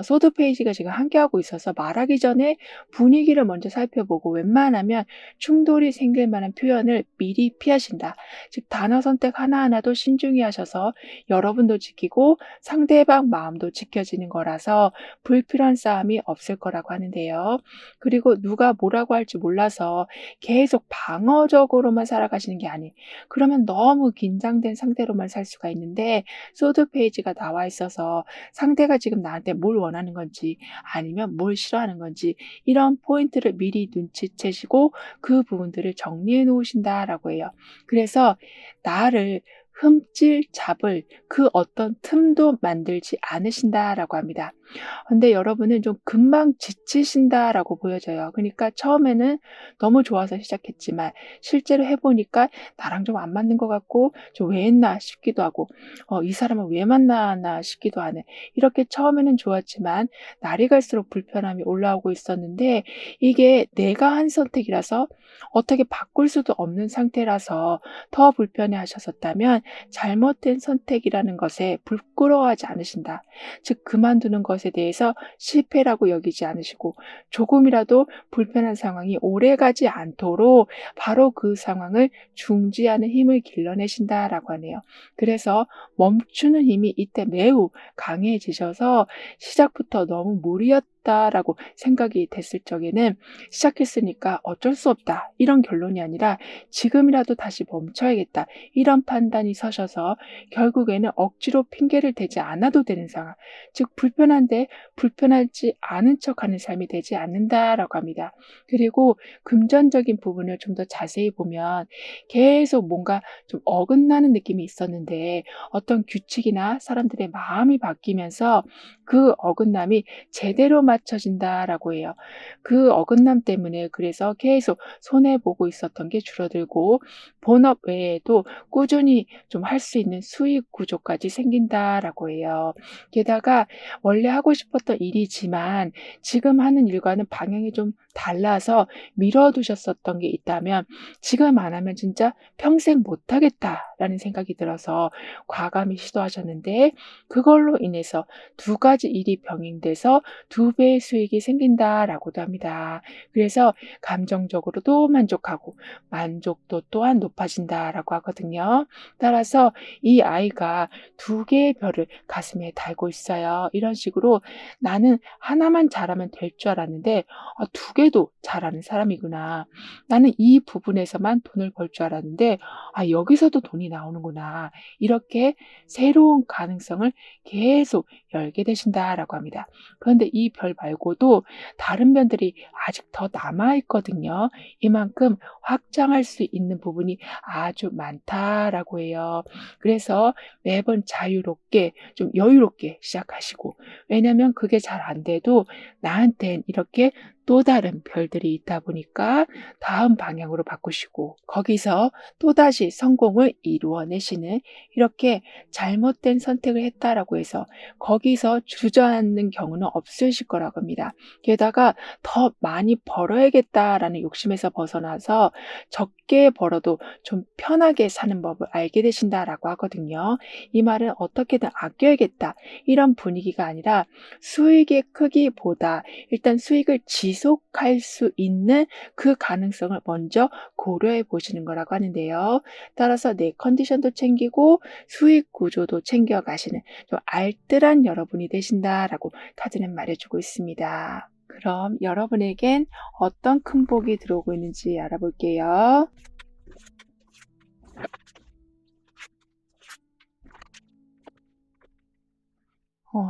Speaker 1: 소드 페이지가 지금 함께하고 있어서 말하기 전에 분위기를 먼저 살펴보고 웬만하면 충돌이 생길 만한 표현을 미리 피하신다. 즉 단어 선택 하나하나도 신중히 하셔서 여러분도 지키고 상대방 마음도 지켜지는 거라서 불필요한 싸움이 없을 거라고 하는데요. 그리고 누가 뭐라고 할지 몰라서 계속 방어적으로만 살아가시는 게 아닌, 그러면 너무 긴장된 상태로만 살 수가 있는데 소드 페이지가 나와 있어서 상대가 지금 나한테 뭘 원하는 건지 아니면 뭘 싫어하는 건지 이런 포인트를 미리 눈치채시고 그 부분들을 정리해 놓으신다라고 해요. 그래서 나를 흠질 잡을 그 어떤 틈도 만들지 않으신다라고 합니다. 근데 여러분은 좀 금방 지치신다라고 보여져요. 그러니까 처음에는 너무 좋아서 시작했지만 실제로 해 보니까 나랑 좀 안 맞는 것 같고 좀 '왜 했나?' 싶기도 하고 '이 사람은 왜 만나나?' 싶기도 하는, 이렇게 처음에는 좋았지만 날이 갈수록 불편함이 올라오고 있었는데 이게 내가 한 선택이라서 어떻게 바꿀 수도 없는 상태라서 더 불편해하셨었다면 잘못된 선택이라는 것에 부끄러워하지 않으신다. 즉 그만두는 것에 대해서 실패라고 여기지 않으시고 조금이라도 불편한 상황이 오래가지 않도록 바로 그 상황을 중지하는 힘을 길러내신다라고 하네요. 그래서 멈추는 힘이 이때 매우 강해지셔서 시작부터 너무 무리였다라고 생각이 됐을 적에는 시작했으니까 어쩔 수 없다 이런 결론이 아니라 지금이라도 다시 멈춰야겠다 이런 판단이 서셔서 결국에는 억지로 핑계를 대지 않아도 되는 상황, 즉 불편한데 불편하지 않은 척하는 삶이 되지 않는다라고 합니다. 그리고 금전적인 부분을 좀 더 자세히 보면 계속 뭔가 좀 어긋나는 느낌이 있었는데 어떤 규칙이나 사람들의 마음이 바뀌면서 그 어긋남이 제대로 맞춰진다라고 해요. 그 어긋남 때문에 그래서 계속 손해보고 있었던 게 줄어들고 본업 외에도 꾸준히 좀 할 수 있는 수익 구조까지 생긴다라고 해요. 게다가 원래 하고 싶었던 일이지만 지금 하는 일과는 방향이 좀 달라서 미뤄두셨었던 게 있다면 지금 안 하면 진짜 평생 못하겠다라는 생각이 들어서 과감히 시도하셨는데 그걸로 인해서 두 가지 일이 병행돼서 두 배의 수익이 생긴다라고도 합니다. 그래서 감정적으로도 만족하고 만족도 또한 높아진다라고 하거든요. 따라서 이 아이가 두 개의 별을 가슴에 달고 있어요. 이런 식으로 나는 하나만 잘하면 될 줄 알았는데 두 개도 잘하는 사람이구나. 나는 이 부분에서만 돈을 벌 줄 알았는데 여기서도 돈이 나오는구나. 이렇게 새로운 가능성을 계속 열게 되신다라고 합니다. 그런데 이 별 말고도 다른 별들이 아직 더 남아 있거든요. 이만큼 확장할 수 있는 부분이 아주 많다라고 해요. 그래서 매번 자유롭게 좀 여유롭게 시작하시고, 왜냐면 그게 잘 안 돼도 나한텐 이렇게 또 다른 별들이 있다 보니까 다음 방향으로 바꾸시고 거기서 또다시 성공을 이루어내시는, 이렇게 잘못된 선택을 했다라고 해서 거기서 주저앉는 경우는 없으실 거라고 합니다. 게다가 더 많이 벌어야겠다라는 욕심에서 벗어나서 적게 벌어도 좀 편하게 사는 법을 알게 되신다라고 하거든요. 이 말은 어떻게든 아껴야겠다 이런 분위기가 아니라 수익의 크기보다 일단 수익을 지속할 수 있는 그 가능성을 먼저 고려해 보시는 거라고 하는데요. 따라서 내 컨디션도 챙기고 수익 구조도 챙겨가시는 좀 알뜰한 여러분이 되신다라고 카드는 말해주고 있습니다. 그럼 여러분에겐 어떤 큰 복이 들어오고 있는지 알아볼게요.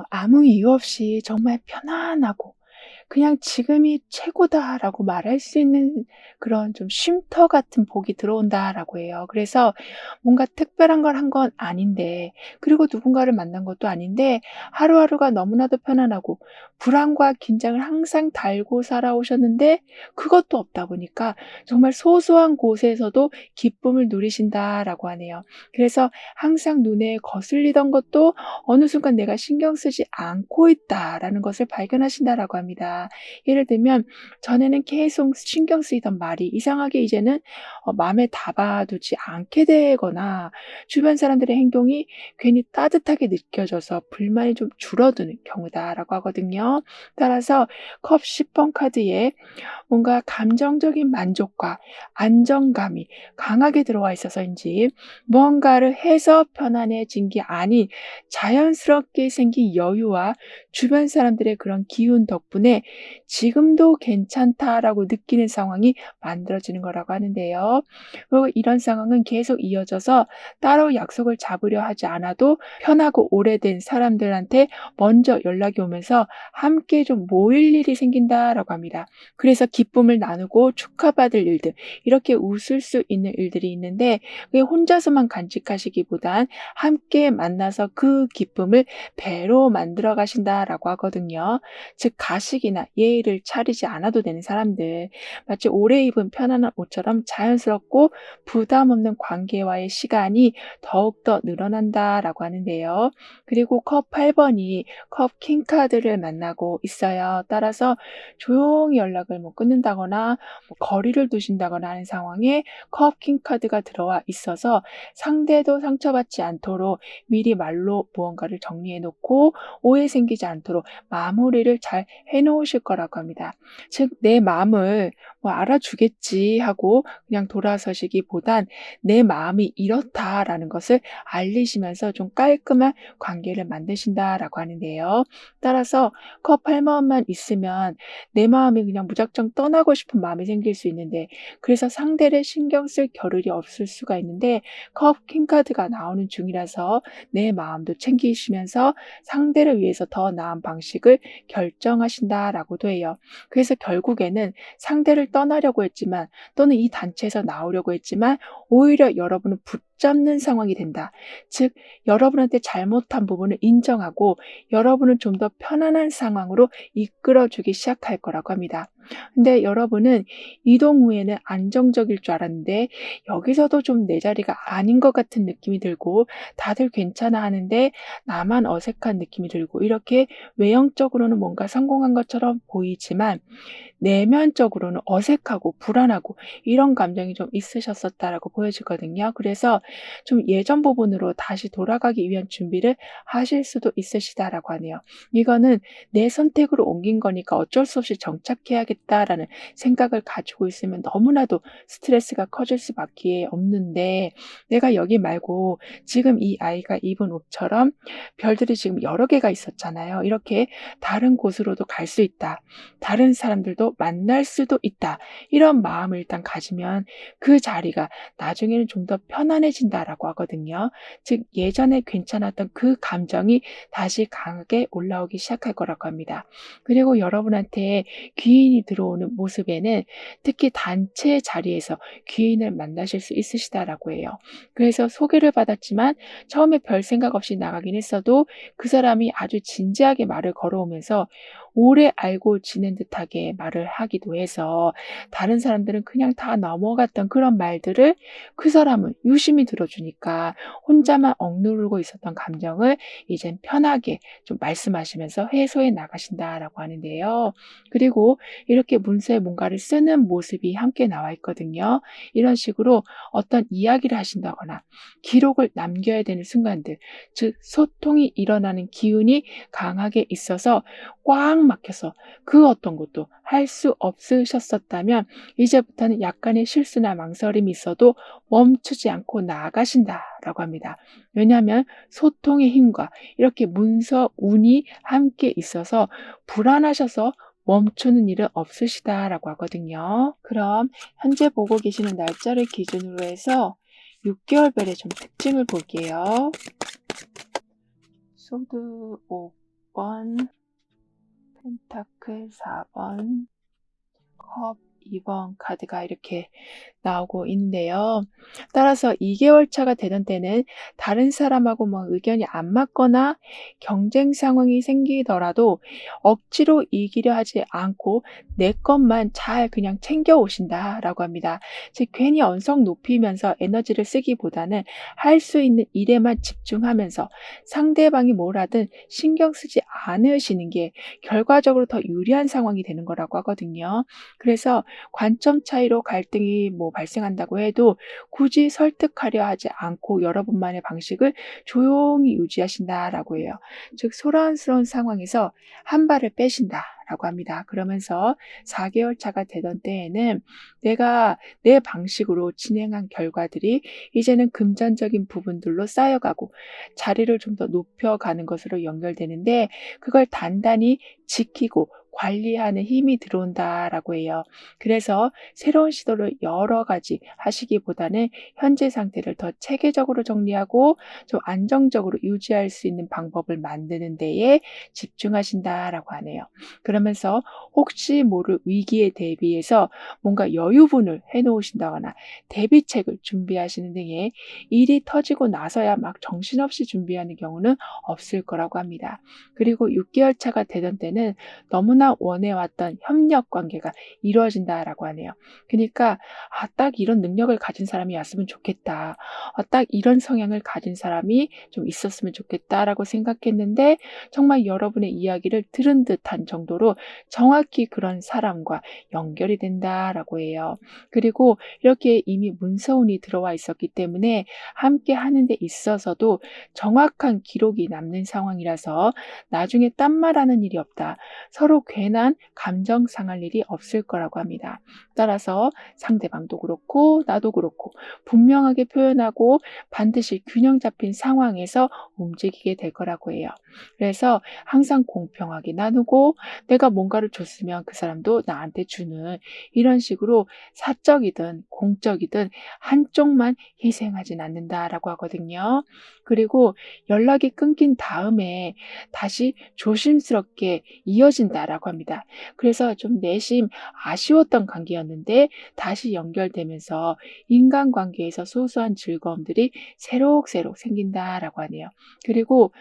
Speaker 1: 아무 이유 없이 정말 편안하고 그냥 '지금이 최고다.'라고 말할 수 있는 그런 좀 쉼터 같은 복이 들어온다라고 해요. 그래서 뭔가 특별한 걸 한 건 아닌데, 그리고 누군가를 만난 것도 아닌데 하루하루가 너무나도 편안하고 불안과 긴장을 항상 달고 살아오셨는데 그것도 없다 보니까 정말 소소한 곳에서도 기쁨을 누리신다라고 하네요. 그래서 항상 눈에 거슬리던 것도 어느 순간 '내가 신경 쓰지 않고 있다.'라는 것을 발견하신다라고 합니다. 있다. 예를 들면 전에는 계속 신경 쓰이던 말이 이상하게 이제는 마음에 담아두지 않게 되거나 주변 사람들의 행동이 괜히 따뜻하게 느껴져서 불만이 좀 줄어드는 경우다라고 하거든요. 따라서 컵 10번 카드에 뭔가 감정적인 만족과 안정감이 강하게 들어와 있어서인지 무언가를 해서 편안해진 게 아닌 자연스럽게 생긴 여유와 주변 사람들의 그런 기운 덕분에 지금도 괜찮다라고 느끼는 상황이 만들어지는 거라고 하는데요. 그리고 이런 상황은 계속 이어져서 따로 약속을 잡으려 하지 않아도 편하고 오래된 사람들한테 먼저 연락이 오면서 함께 좀 모일 일이 생긴다라고 합니다. 그래서 기쁨을 나누고 축하받을 일들, 이렇게 웃을 수 있는 일들이 있는데 그게 혼자서만 간직하시기보단 함께 만나서 그 기쁨을 배로 만들어 가신다라고 하거든요. 즉 가식이나 예의를 차리지 않아도 되는 사람들, 마치 오래 입은 편안한 옷처럼 자연스럽고 부담 없는 관계와의 시간이 더욱더 늘어난다라고 하는데요. 그리고 컵 8번이 컵 킹 카드를 만나고 있어요. 따라서 조용히 연락을 끊는다거나 거리를 두신다거나 하는 상황에 컵 킹 카드가 들어와 있어서 상대도 상처받지 않도록 미리 말로 무언가를 정리해 놓고 오해 생기지 않도록 마무리를 잘 해 놓으실 거라고 합니다. 즉 내 마음을 알아주겠지 하고 그냥 돌아서시기보단 내 마음이 이렇다라는 것을 알리시면서 좀 깔끔한 관계를 만드신다라고 하는데요. 따라서 컵 8번만 있으면 내 마음이 그냥 무작정 떠나고 싶은 마음이 생길 수 있는데 그래서 상대를 신경 쓸 겨를이 없을 수가 있는데 컵 킹카드가 나오는 중이라서 내 마음도 챙기시면서 상대를 위해서 더 나은 방식을 결정하신다라고도 해요. 그래서 결국에는 상대를 떠나려고 했지만 또는 이 단체에서 나오려고 했지만 오히려 여러분은 붙잡는 상황이 된다. 즉 여러분한테 잘못한 부분을 인정하고 여러분은 좀 더 편안한 상황으로 이끌어주기 시작할 거라고 합니다. 근데 여러분은 이동 후에는 안정적일 줄 알았는데 여기서도 좀 내 자리가 아닌 것 같은 느낌이 들고 다들 괜찮아 하는데 나만 어색한 느낌이 들고 이렇게 외형적으로는 뭔가 성공한 것처럼 보이지만 내면적으로는 어색하고 불안하고 이런 감정이 좀 있으셨었다라고 보여지거든요. 그래서 좀 예전 부분으로 다시 돌아가기 위한 준비를 하실 수도 있으시다라고 하네요. 이거는 내 선택으로 옮긴 거니까 어쩔 수 없이 정착해야겠다라는 생각을 가지고 있으면 너무나도 스트레스가 커질 수밖에 없는데 내가 여기 말고 지금 이 아이가 입은 옷처럼 별들이 지금 여러 개가 있었잖아요. 이렇게 다른 곳으로도 갈 수 있다. 다른 사람들도 만날 수도 있다. 이런 마음을 일단 가지면 그 자리가 나중에는 좀 더 편안해진다라고 하거든요. 즉 예전에 괜찮았던 그 감정이 다시 강하게 올라오기 시작할 거라고 합니다. 그리고 여러분한테 귀인이 들어오는 모습에는 특히 단체 자리에서 귀인을 만나실 수 있으시다라고 해요. 그래서 소개를 받았지만 처음에 별 생각 없이 나가긴 했어도 그 사람이 아주 진지하게 말을 걸어오면서 오래 알고 지낸 듯하게 말을 하기도 해서 다른 사람들은 그냥 다 넘어갔던 그런 말들을 그 사람은 유심히 들어주니까 혼자만 억누르고 있었던 감정을 이젠 편하게 좀 말씀하시면서 해소해 나가신다라고 하는데요. 그리고 이렇게 문서에 뭔가를 쓰는 모습이 함께 나와 있거든요. 이런 식으로 어떤 이야기를 하신다거나 기록을 남겨야 되는 순간들, 즉 소통이 일어나는 기운이 강하게 있어서 꽉 막혀서 그 어떤 것도 할 수 없으셨었다면 이제부터는 약간의 실수나 망설임이 있어도 멈추지 않고 나아가신다라고 합니다. 왜냐하면 소통의 힘과 이렇게 문서 운이 함께 있어서 불안하셔서 멈추는 일은 없으시다라고 하거든요. 그럼 현재 보고 계시는 날짜를 기준으로 해서 6개월별의 좀 특징을 볼게요. 소드 5번, 펜타클 4번, 컵 2번 카드가 이렇게 나오고 있는데요. 따라서 2개월 차가 되던 때는 다른 사람하고 뭐 의견이 안 맞거나 경쟁 상황이 생기더라도 억지로 이기려 하지 않고 내 것만 잘 그냥 챙겨 오신다라고 합니다. 즉 괜히 언성 높이면서 에너지를 쓰기보다는 할 수 있는 일에만 집중하면서 상대방이 뭘 하든 신경 쓰지 않으시는 게 결과적으로 더 유리한 상황이 되는 거라고 하거든요. 그래서 관점 차이로 갈등이 뭐 발생한다고 해도 굳이 설득하려 하지 않고 여러분만의 방식을 조용히 유지하신다라고 해요. 즉 소란스러운 상황에서 한 발을 빼신다라고 합니다. 그러면서 4개월 차가 되던 때에는 내가 내 방식으로 진행한 결과들이 이제는 금전적인 부분들로 쌓여가고 자리를 좀 더 높여가는 것으로 연결되는데 그걸 단단히 지키고 관리하는 힘이 들어온다라고 해요. 그래서 새로운 시도를 여러 가지 하시기보다는 현재 상태를 더 체계적으로 정리하고 좀 안정적으로 유지할 수 있는 방법을 만드는 데에 집중하신다라고 하네요. 그러면서 혹시 모를 위기에 대비해서 뭔가 여유분을 해놓으신다거나 대비책을 준비하시는 등의 일이 터지고 나서야 막 정신없이 준비하는 경우는 없을 거라고 합니다. 그리고 6개월 차가 되던 때는 너무나 원해왔던 협력 관계가 이루어진다라고 하네요. 그러니까 딱 이런 능력을 가진 사람이 왔으면 좋겠다. 딱 이런 성향을 가진 사람이 좀 있었으면 좋겠다라고 생각했는데 정말 여러분의 이야기를 들은 듯한 정도로 정확히 그런 사람과 연결이 된다라고 해요. 그리고 이렇게 이미 문서운이 들어와 있었기 때문에 함께 하는 데 있어서도 정확한 기록이 남는 상황이라서 나중에 딴말하는 일이 없다. 서로 괜한 감정 상할 일이 없을 거라고 합니다. 따라서 상대방도 그렇고 나도 그렇고 분명하게 표현하고 반드시 균형 잡힌 상황에서 움직이게 될 거라고 해요. 그래서 항상 공평하게 나누고 내가 뭔가를 줬으면 그 사람도 나한테 주는 이런 식으로 사적이든 공적이든 한쪽만 희생하진 않는다라고 하거든요. 그리고 연락이 끊긴 다음에 다시 조심스럽게 이어진다라고 합니다. 그래서 좀 내심 아쉬웠던 관계였는데 다시 연결되면서 인간관계에서 소소한 즐거움들이 새록새록 생긴다라고 하네요. 그리고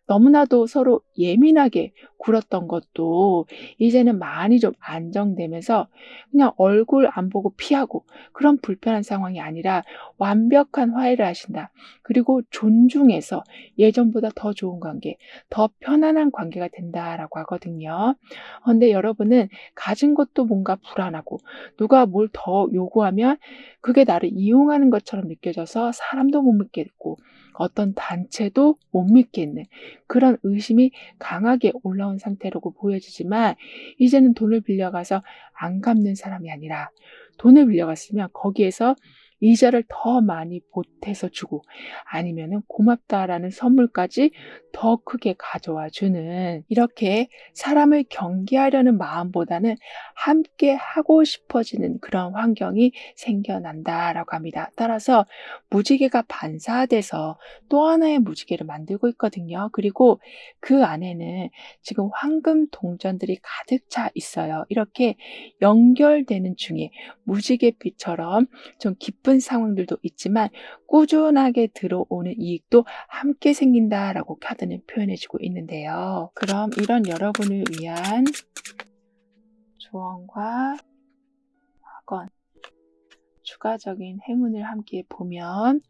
Speaker 1: 너무나도 서로 예민하게 굴었던 것도 이제는 많이 좀 안정되면서 그냥 얼굴 안 보고 피하고 그런 불편한 상황이 아니라 완벽한 화해를 하신다. 그리고 존중해서 예전보다 더 좋은 관계, 더 편안한 관계가 된다라고 하거든요. 근데 여러분은 가진 것도 뭔가 불안하고 누가 뭘 더 요구하면 그게 나를 이용하는 것처럼 느껴져서 사람도 못 믿겠고 어떤 단체도 못 믿겠는 그런 의심이 강하게 올라온 상태라고 보여지지만 이제는 돈을 빌려가서 안 갚는 사람이 아니라 돈을 빌려갔으면 거기에서 이자를 더 많이 보태서 주고 아니면은 고맙다라는 선물까지 더 크게 가져와 주는 이렇게 사람을 경계하려는 마음보다는 함께 하고 싶어지는 그런 환경이 생겨난다라고 합니다. 따라서 무지개가 반사돼서 또 하나의 무지개를 만들고 있거든요. 그리고 그 안에는 지금 황금 동전들이 가득 차 있어요. 이렇게 연결되는 중에 무지갯빛처럼 좀 기쁜 상황들도 있지만 꾸준하게 들어오는 이익도 함께 생긴다라고 카드는 표현해주고 있는데요. 그럼 이런 여러분을 위한 조언과 학원, 추가적인 행운을 함께 보면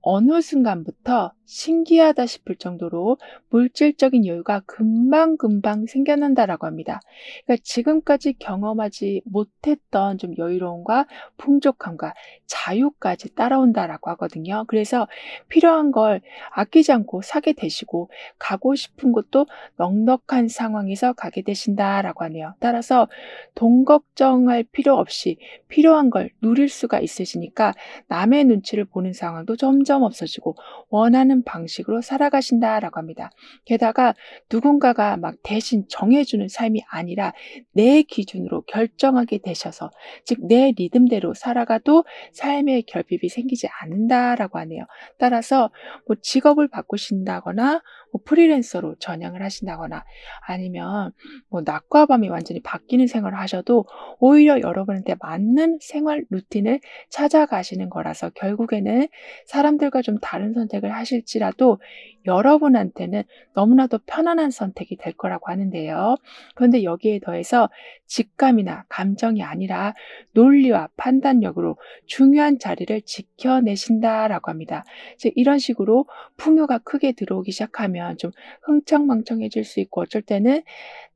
Speaker 1: 어느 순간부터 신기하다 싶을 정도로 물질적인 여유가 금방금방 생겨난다라고 합니다. 그러니까 지금까지 경험하지 못했던 좀 여유로움과 풍족함과 자유까지 따라온다라고 하거든요. 그래서 필요한 걸 아끼지 않고 사게 되시고 가고 싶은 곳도 넉넉한 상황에서 가게 되신다라고 하네요. 따라서 돈 걱정할 필요 없이 필요한 걸 누릴 수가 있으시니까 남의 눈치를 보는 상황도 점점 없어지고 원하는 방식으로 살아가신다라고 합니다. 게다가 누군가가 막 대신 정해주는 삶이 아니라 내 기준으로 결정하게 되셔서 즉 내 리듬대로 살아가도 삶의 결핍이 생기지 않는다라고 하네요. 따라서 뭐 직업을 바꾸신다거나 뭐 프리랜서로 전향을 하신다거나 아니면 뭐 낮과 밤이 완전히 바뀌는 생활을 하셔도 오히려 여러분한테 맞는 생활 루틴을 찾아가시는 거라서 결국에는 사람들과 좀 다른 선택을 하실지라도 여러분한테는 너무나도 편안한 선택이 될 거라고 하는데요. 그런데 여기에 더해서 직감이나 감정이 아니라 논리와 판단력으로 중요한 자리를 지켜내신다라고 합니다. 이제 이런 식으로 풍요가 크게 들어오기 시작하면 좀 흥청망청해질 수 있고 어쩔 때는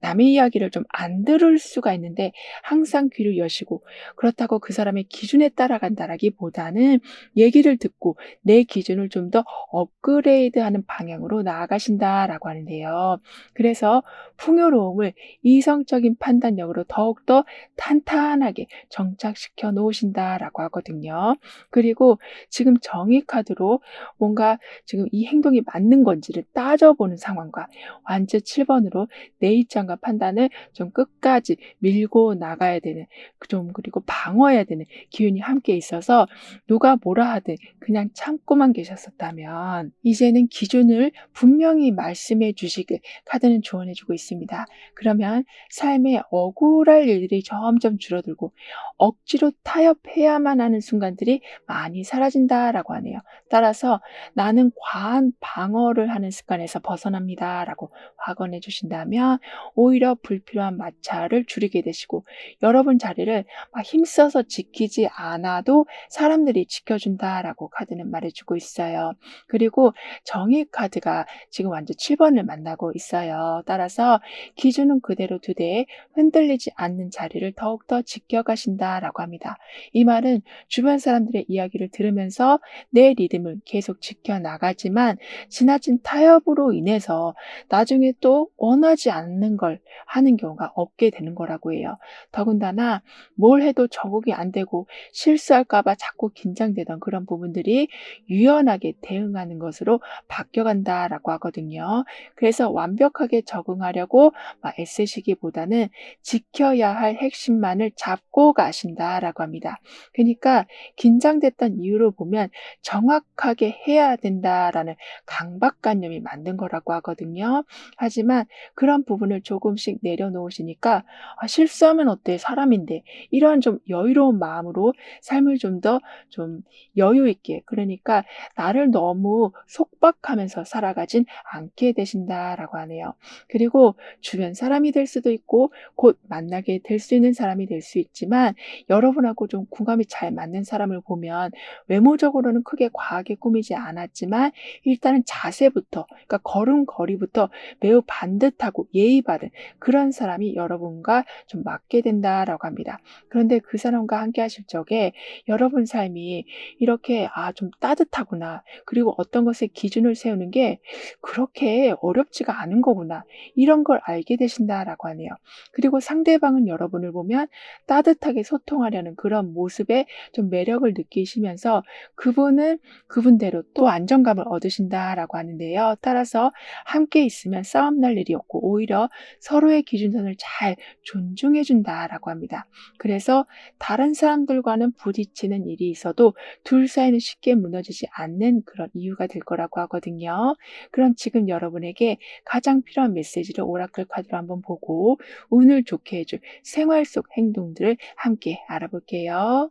Speaker 1: 남의 이야기를 좀 안 들을 수가 있는데 항상 귀를 여시고 그렇다고 그 사람의 기준에 따라간다라기보다는 얘기를 듣고 내 기준을 좀 더 업그레이드하는 방향으로 나아가신다라고 하는데요. 그래서 풍요로움을 이성적인 판단력으로 더욱더 탄탄하게 정착시켜 놓으신다라고 하거든요. 그리고 지금 정의 카드로 뭔가 지금 이 행동이 맞는 건지를 따져보는 상황과 완즈 7번으로 내 입장과 판단을 좀 끝까지 밀고 나가야 되는 좀 그리고 방어해야 되는 기운이 함께 있어서 누가 뭐라 하든 그냥 참고만 계셨었다면 이제는 기준을 분명히 말씀해 주시길 카드는 조언해 주고 있습니다. 그러면 삶에 억울할 일들이 점점 줄어들고 억지로 타협해야만 하는 순간들이 많이 사라진다라고 하네요. 따라서 나는 과한 방어를 하는 습관에서 벗어납니다라고 확언해 주신다면 오히려 불필요한 마찰을 줄이게 되시고 여러분 자리를 막 힘써서 지키지 않아도 사람들이 지켜준다라고 카드는 말해주고 있어요. 그리고 정의 카드가 지금 완전 7번을 만나고 있어요. 따라서 기준은 그대로 두되 흔들리지 않는 자리를 더욱더 지켜가신다라고 합니다. 이 말은 주변 사람들의 이야기를 들으면서 내 리듬을 계속 지켜나가지만 지나친 타협으로 인해서 나중에 또 원하지 않는 걸 하는 경우가 없게 되는 거라고 해요. 더군다나 뭘 해도 적응이 안 되고 실수할까 봐 자꾸 긴장되던 그런 부분들이 유연하게 대응하는 것으로 바뀌어간다라고 하거든요. 그래서 완벽하게 적응하려고 막 애쓰시기보다는 지켜야 할 핵심만을 잡고 가신다라고 합니다. 그러니까 긴장됐던 이유로 보면 정확하게 해야 된다라는 강박관념이 만든 거라고 하거든요. 하지만 그런 부분을 조금씩 내려놓으시니까 '아 실수하면 어때? 사람인데.' 이런 좀 여유로운 마음으로 삶을 좀 더 좀 여유 있게 그러니까 나를 너무 속박하면서 살아가진 않게 되신다라고 하네요. 그리고 주변 사람이 될 수도 있고 곧 만나게 될 수 있는 사람이 될 수 있지만 여러분하고 좀 궁합이 잘 맞는 사람을 보면 외모적으로는 크게 과하게 꾸미지 않았지만 일단은 자세부터 그러니까 걸음걸이부터 매우 반듯하고 예의 바른 그런 사람이 여러분과 좀 맞게 된다라고 합니다. 그런데 그 사람과 함께 하실 적에 여러분 삶이 이렇게 '아 좀 따뜻하구나. 그리고 어떤 것에 기준을 세우는 게 그렇게 어렵지가 않은 거구나.' 이런 걸 알게 되신다라고 하네요. 그리고 상대방은 여러분을 보면 따뜻하게 소통하려는 그런 모습에 좀 매력을 느끼시면서 그분은 그분대로 또 안정감을 얻으신다라고 하는데요. 따라서 함께 있으면 싸움 날 일이 없고 오히려 서로의 기준선을 잘 존중해 준다라고 합니다. 그래서 다른 사람들과는 부딪히는 일이 있어도 둘 사이는 쉽게 무너지지 않는 그런 이유가 될 거라고 하거든요. 그럼 지금 여러분에게 가장 필요한 메시지를 오라클 카드로 한번 보고 운을 좋게 해줄 생활 속 행동들을 함께 알아볼게요.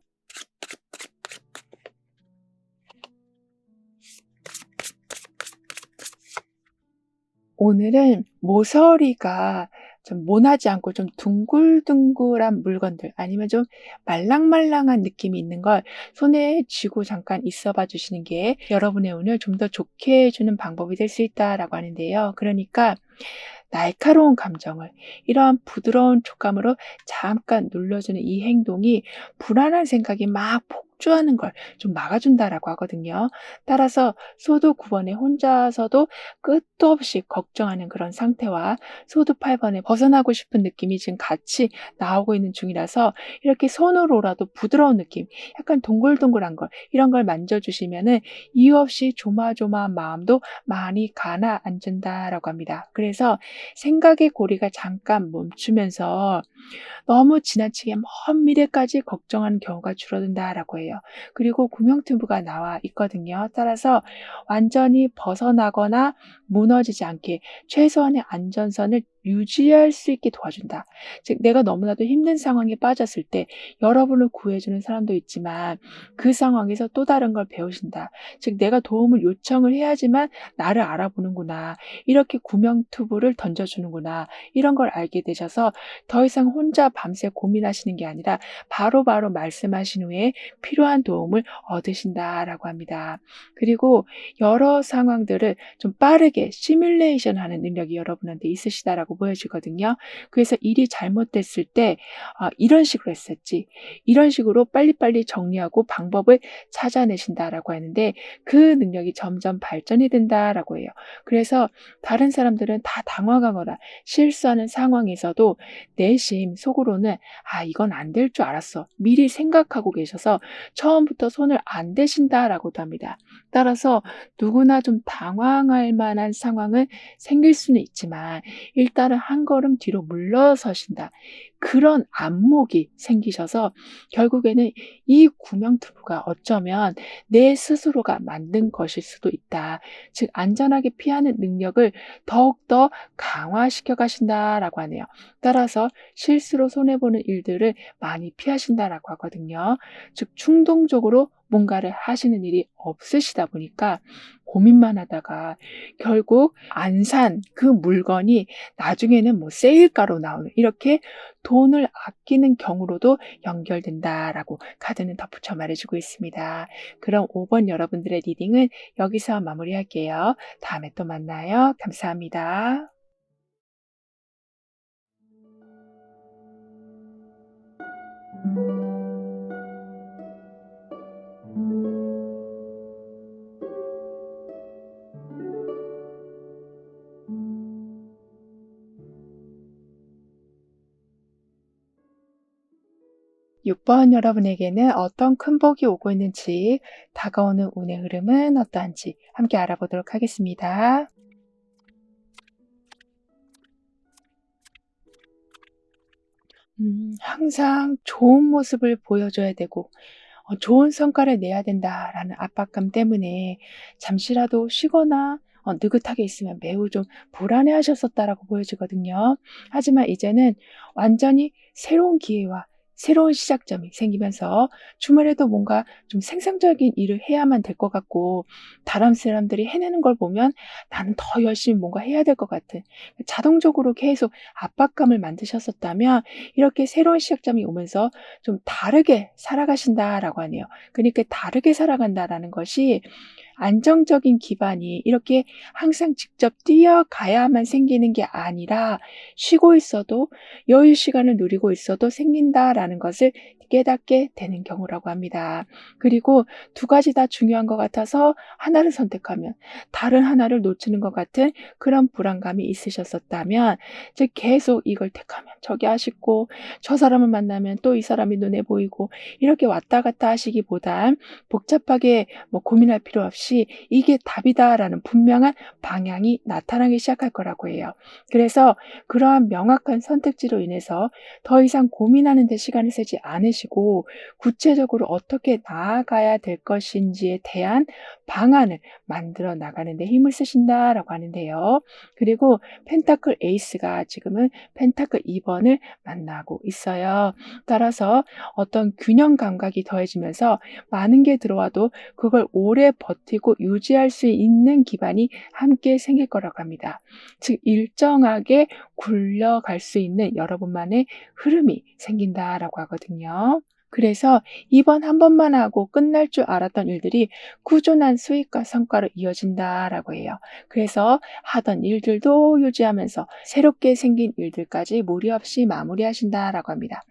Speaker 1: 오늘은 모서리가 좀 모나지 않고 좀 둥글둥글한 물건들 아니면 좀 말랑말랑한 느낌이 있는 걸 손에 쥐고 잠깐 있어 봐 주시는 게 여러분의 운을 좀 더 좋게 해 주는 방법이 될 수 있다라고 하는데요. 그러니까 날카로운 감정을 이러한 부드러운 촉감으로 잠깐 눌러주는 이 행동이 불안한 생각이 막 폭주하는 걸 좀 막아준다라고 하거든요. 따라서 소도 9번에 혼자서도 끝도 없이 걱정하는 그런 상태와 소도 8번에 벗어나고 싶은 느낌이 지금 같이 나오고 있는 중이라서 이렇게 손으로라도 부드러운 느낌, 약간 동글동글한 걸 이런 걸 만져주시면은 이유 없이 조마조마한 마음도 많이 가라앉는다라고 합니다. 그래서 생각의 고리가 잠깐 멈추면서 너무 지나치게 먼 미래까지 걱정하는 경우가 줄어든다라고 해요. 그리고 구명투부가 나와 있거든요. 따라서 완전히 벗어나거나 무너지지 않게 최소한의 안전선을 유지할 수 있게 도와준다. 즉 내가 너무나도 힘든 상황에 빠졌을 때 여러분을 구해주는 사람도 있지만 그 상황에서 또 다른 걸 배우신다. 즉 내가 도움을 요청을 해야지만 나를 알아보는구나. 이렇게 구명투부를 던져주는구나. 이런 걸 알게 되셔서 더 이상 혼자 밤새 고민하시는 게 아니라 바로바로 말씀하신 후에 필요한 도움을 얻으신다라고 합니다. 그리고 여러 상황들을 좀 빠르게 시뮬레이션 하는 능력이 여러분한테 있으시다라고 보여지거든요. 그래서 일이 잘못됐을 때 이런 식으로 했었지. 이런 식으로 빨리빨리 정리하고 방법을 찾아내신다라고 하는데 그 능력이 점점 발전이 된다라고 해요. 그래서 다른 사람들은 다 당황하거나 실수하는 상황에서도 내심 속으로는 이건 안 될 줄 알았어. 미리 생각하고 계셔서 처음부터 손을 안 대신다라고도 합니다. 따라서 누구나 좀 당황할 만한 상황은 생길 수는 있지만 일단은 한 걸음 뒤로 물러서신다. 그런 안목이 생기셔서 결국에는 이 구명투부가 어쩌면 내 스스로가 만든 것일 수도 있다. 즉 안전하게 피하는 능력을 더욱더 강화시켜 가신다라고 하네요. 따라서 실수로 손해보는 일들을 많이 피하신다라고 하거든요. 즉 충동적으로 뭔가를 하시는 일이 없으시다 보니까 고민만 하다가 결국 안 산 그 물건이 나중에는 뭐 세일가로 나오는 이렇게 돈을 아끼는 경우로도 연결된다라고 카드는 덧붙여 말해주고 있습니다. 그럼 5번 여러분들의 리딩은 여기서 마무리할게요. 다음에 또 만나요. 감사합니다. 6번 여러분에게는 어떤 큰 복이 오고 있는지, 다가오는 운의 흐름은 어떠한지 함께 알아보도록 하겠습니다. 항상 좋은 모습을 보여줘야 되고, 좋은 성과를 내야 된다라는 압박감 때문에 잠시라도 쉬거나 느긋하게 있으면 매우 좀 불안해하셨었다라고 보여지거든요. 하지만 이제는 완전히 새로운 기회와 새로운 시작점이 생기면서 주말에도 뭔가 좀 생산적인 일을 해야만 될 것 같고 다른 사람들이 해내는 걸 보면 나는 더 열심히 뭔가 해야 될 것 같은 자동적으로 계속 압박감을 만드셨었다면 이렇게 새로운 시작점이 오면서 좀 다르게 살아가신다라고 하네요. 그러니까 다르게 살아간다라는 것이 안정적인 기반이 이렇게 항상 직접 뛰어가야만 생기는 게 아니라 쉬고 있어도 여유 시간을 누리고 있어도 생긴다라는 것을 깨닫게 되는 경우라고 합니다. 그리고 두 가지 다 중요한 것 같아서 하나를 선택하면 다른 하나를 놓치는 것 같은 그런 불안감이 있으셨었다면 이제 계속 이걸 택하면 저게 아쉽고 저 사람을 만나면 또 이 사람이 눈에 보이고 이렇게 왔다 갔다 하시기보단 복잡하게 고민할 필요 없이 이게 답이다라는 분명한 방향이 나타나기 시작할 거라고 해요. 그래서 그러한 명확한 선택지로 인해서 더 이상 고민하는 데 시간을 쓰지 않으시고 구체적으로 어떻게 나아가야 될 것인지에 대한 방안을 만들어 나가는 데 힘을 쓰신다라고 하는데요. 그리고 펜타클 에이스가 지금은 펜타클 2번을 만나고 있어요. 따라서 어떤 균형 감각이 더해지면서 많은 게 들어와도 그걸 오래 버티고 유지할 수 있는 기반이 함께 생길 거라고 합니다. 즉 일정하게 굴러갈 수 있는 여러분만의 흐름이 생긴다라고 하거든요. 그래서 이번 한 번만 하고 끝날 줄 알았던 일들이 꾸준한 수익과 성과로 이어진다라고 해요. 그래서 하던 일들도 유지하면서 새롭게 생긴 일들까지 무리 없이 마무리하신다라고 합니다.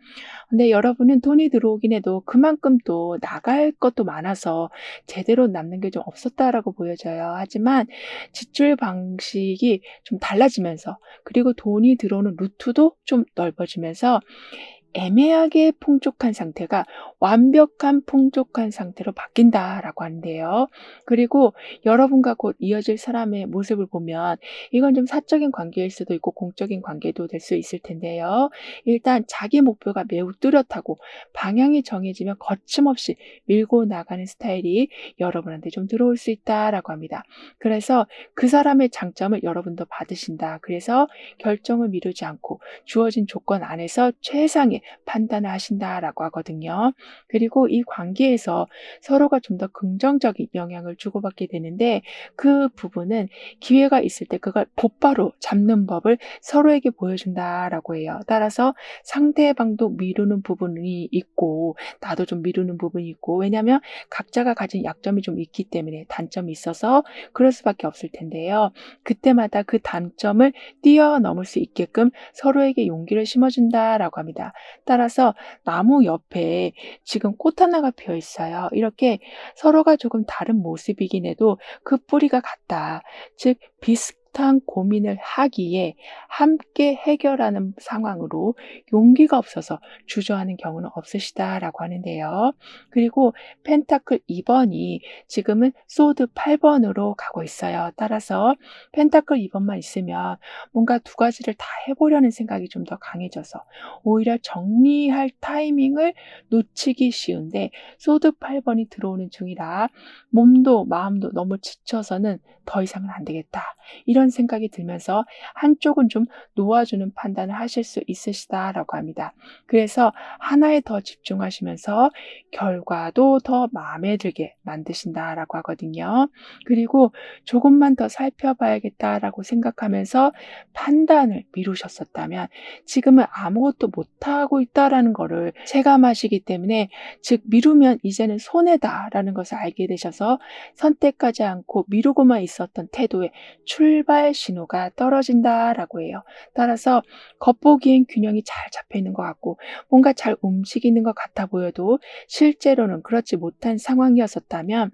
Speaker 1: 근데 여러분은 돈이 들어오긴 해도 그만큼 또 나갈 것도 많아서 제대로 남는 게 좀 없었다라고 보여져요. 하지만 지출 방식이 좀 달라지면서 그리고 돈이 들어오는 루트도 좀 넓어지면서 애매하게 풍족한 상태가 완벽한 풍족한 상태로 바뀐다라고 하는데요. 그리고 여러분과 곧 이어질 사람의 모습을 보면 이건 좀 사적인 관계일 수도 있고 공적인 관계도 될 수 있을 텐데요. 일단 자기 목표가 매우 뚜렷하고 방향이 정해지면 거침없이 밀고 나가는 스타일이 여러분한테 좀 들어올 수 있다라고 합니다. 그래서 그 사람의 장점을 여러분도 받으신다. 그래서 결정을 미루지 않고 주어진 조건 안에서 최상의 판단을 하신다라고 하거든요. 그리고 이 관계에서 서로가 좀 더 긍정적인 영향을 주고받게 되는데 그 부분은 기회가 있을 때 그걸 곧바로 잡는 법을 서로에게 보여준다라고 해요. 따라서 상대방도 미루는 부분이 있고 나도 좀 미루는 부분이 있고 왜냐하면 각자가 가진 약점이 좀 있기 때문에 단점이 있어서 그럴 수밖에 없을 텐데요. 그때마다 그 단점을 뛰어넘을 수 있게끔 서로에게 용기를 심어준다라고 합니다. 따라서 나무 옆에 지금 꽃 하나가 피어 있어요. 이렇게 서로가 조금 다른 모습이긴 해도 그 뿌리가 같다. 즉 비슷한 고민을 하기에 함께 해결하는 상황으로 용기가 없어서 주저하는 경우는 없으시다라고 하는데요. 그리고 펜타클 2번이 지금은 소드 8번으로 가고 있어요. 따라서 펜타클 2번만 있으면 뭔가 두 가지를 다 해보려는 생각이 좀 더 강해져서 오히려 정리할 타이밍을 놓치기 쉬운데 소드 8번이 들어오는 중이라 몸도 마음도 너무 지쳐서는 더 이상은 안 되겠다. 이런 생각이 들면서 한쪽은 좀 놓아주는 판단을 하실 수 있으시다라고 합니다. 그래서 하나에 더 집중하시면서 결과도 더 마음에 들게 만드신다라고 하거든요. 그리고 조금만 더 살펴봐야겠다라고 생각하면서 판단을 미루셨었다면 지금은 아무것도 못하고 있다라는 거를 체감하시기 때문에 즉 미루면 이제는 손해다라는 것을 알게 되셔서 선택하지 않고 미루고만 있었던 태도의 출발 신호가 떨어진다라고 해요. 따라서 겉보기엔 균형이 잘 잡혀 있는 것 같고 뭔가 잘 움직이는 것 같아 보여도 실제로는 그렇지 못한 상황이었었다면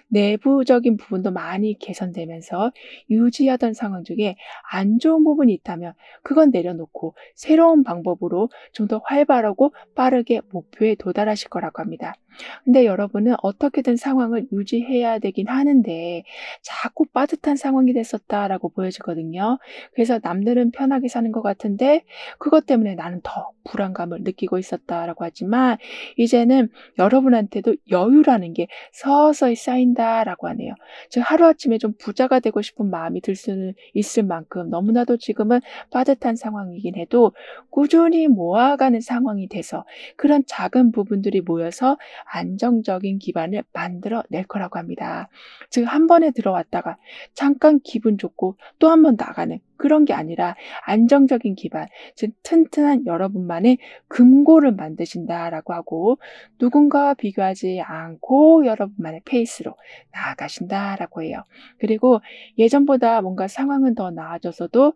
Speaker 1: 내부적인 부분도 많이 개선되면서 유지하던 상황 중에 안 좋은 부분이 있다면 그건 내려놓고 새로운 방법으로 좀 더 활발하고 빠르게 목표에 도달하실 거라고 합니다. 근데 여러분은 어떻게든 상황을 유지해야 되긴 하는데 자꾸 빠듯한 상황이 됐었다라고 보여지거든요. 그래서 남들은 편하게 사는 것 같은데 그것 때문에 나는 더 불안감을 느끼고 있었다라고 하지만 이제는 여러분한테도 여유라는 게 서서히 쌓인다라고 하네요. 즉 하루아침에 좀 부자가 되고 싶은 마음이 들 수는 있을 만큼 너무나도 지금은 빠듯한 상황이긴 해도 꾸준히 모아가는 상황이 돼서 그런 작은 부분들이 모여서 안정적인 기반을 만들어 낼 거라고 합니다. 즉 한 번에 들어왔다가 잠깐 기분 좋고 또 한 번 나가는 그런 게 아니라 안정적인 기반, 즉 튼튼한 여러분만의 금고를 만드신다라고 하고 누군가와 비교하지 않고 여러분만의 페이스로 나아가신다라고 해요. 그리고 예전보다 뭔가 상황은 더 나아졌어도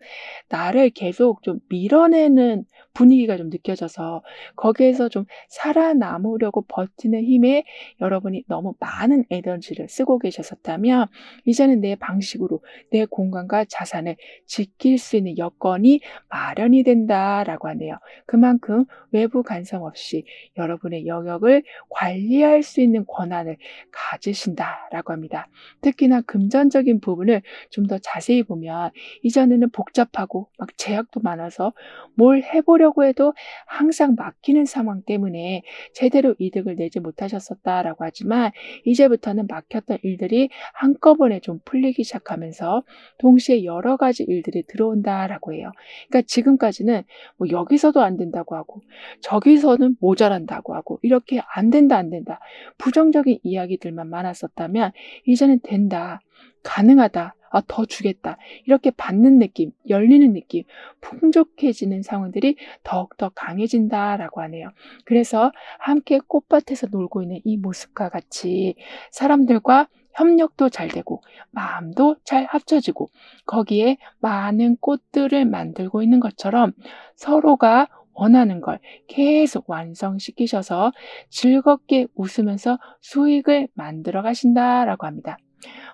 Speaker 1: 나를 계속 좀 밀어내는 분위기가 좀 느껴져서 거기에서 좀 살아남으려고 버티는 힘에 여러분이 너무 많은 에너지를 쓰고 계셨었다면 이제는 내 방식으로 내 공간과 자산을 지킬 수 있는 여건이 마련이 된다라고 하네요. 그만큼 외부 간섭 없이 여러분의 영역을 관리할 수 있는 권한을 가지신다라고 합니다. 특히나 금전적인 부분을 좀 더 자세히 보면 이전에는 복잡하고 막 제약도 많아서 뭘 해보려고 해도 항상 막히는 상황 때문에 제대로 이득을 내지 못하셨었다라고 하지만 이제부터는 막혔던 일들이 한꺼번에 좀 풀리기 시작하면서 동시에 여러 가지 일들이 들어온다라고 해요. 그러니까 지금까지는 뭐 여기서도 안 된다고 하고 저기서는 모자란다고 하고 이렇게 안 된다 안 된다 부정적인 이야기들만 많았었다면 이제는 된다. 가능하다. 아, 더 주겠다. 이렇게 받는 느낌, 열리는 느낌, 풍족해지는 상황들이 더욱더 강해진다라고 하네요. 그래서 함께 꽃밭에서 놀고 있는 이 모습과 같이 사람들과 협력도 잘 되고 마음도 잘 합쳐지고 거기에 많은 꽃들을 만들고 있는 것처럼 서로가 원하는 걸 계속 완성시키셔서 즐겁게 웃으면서 수익을 만들어 가신다라고 합니다.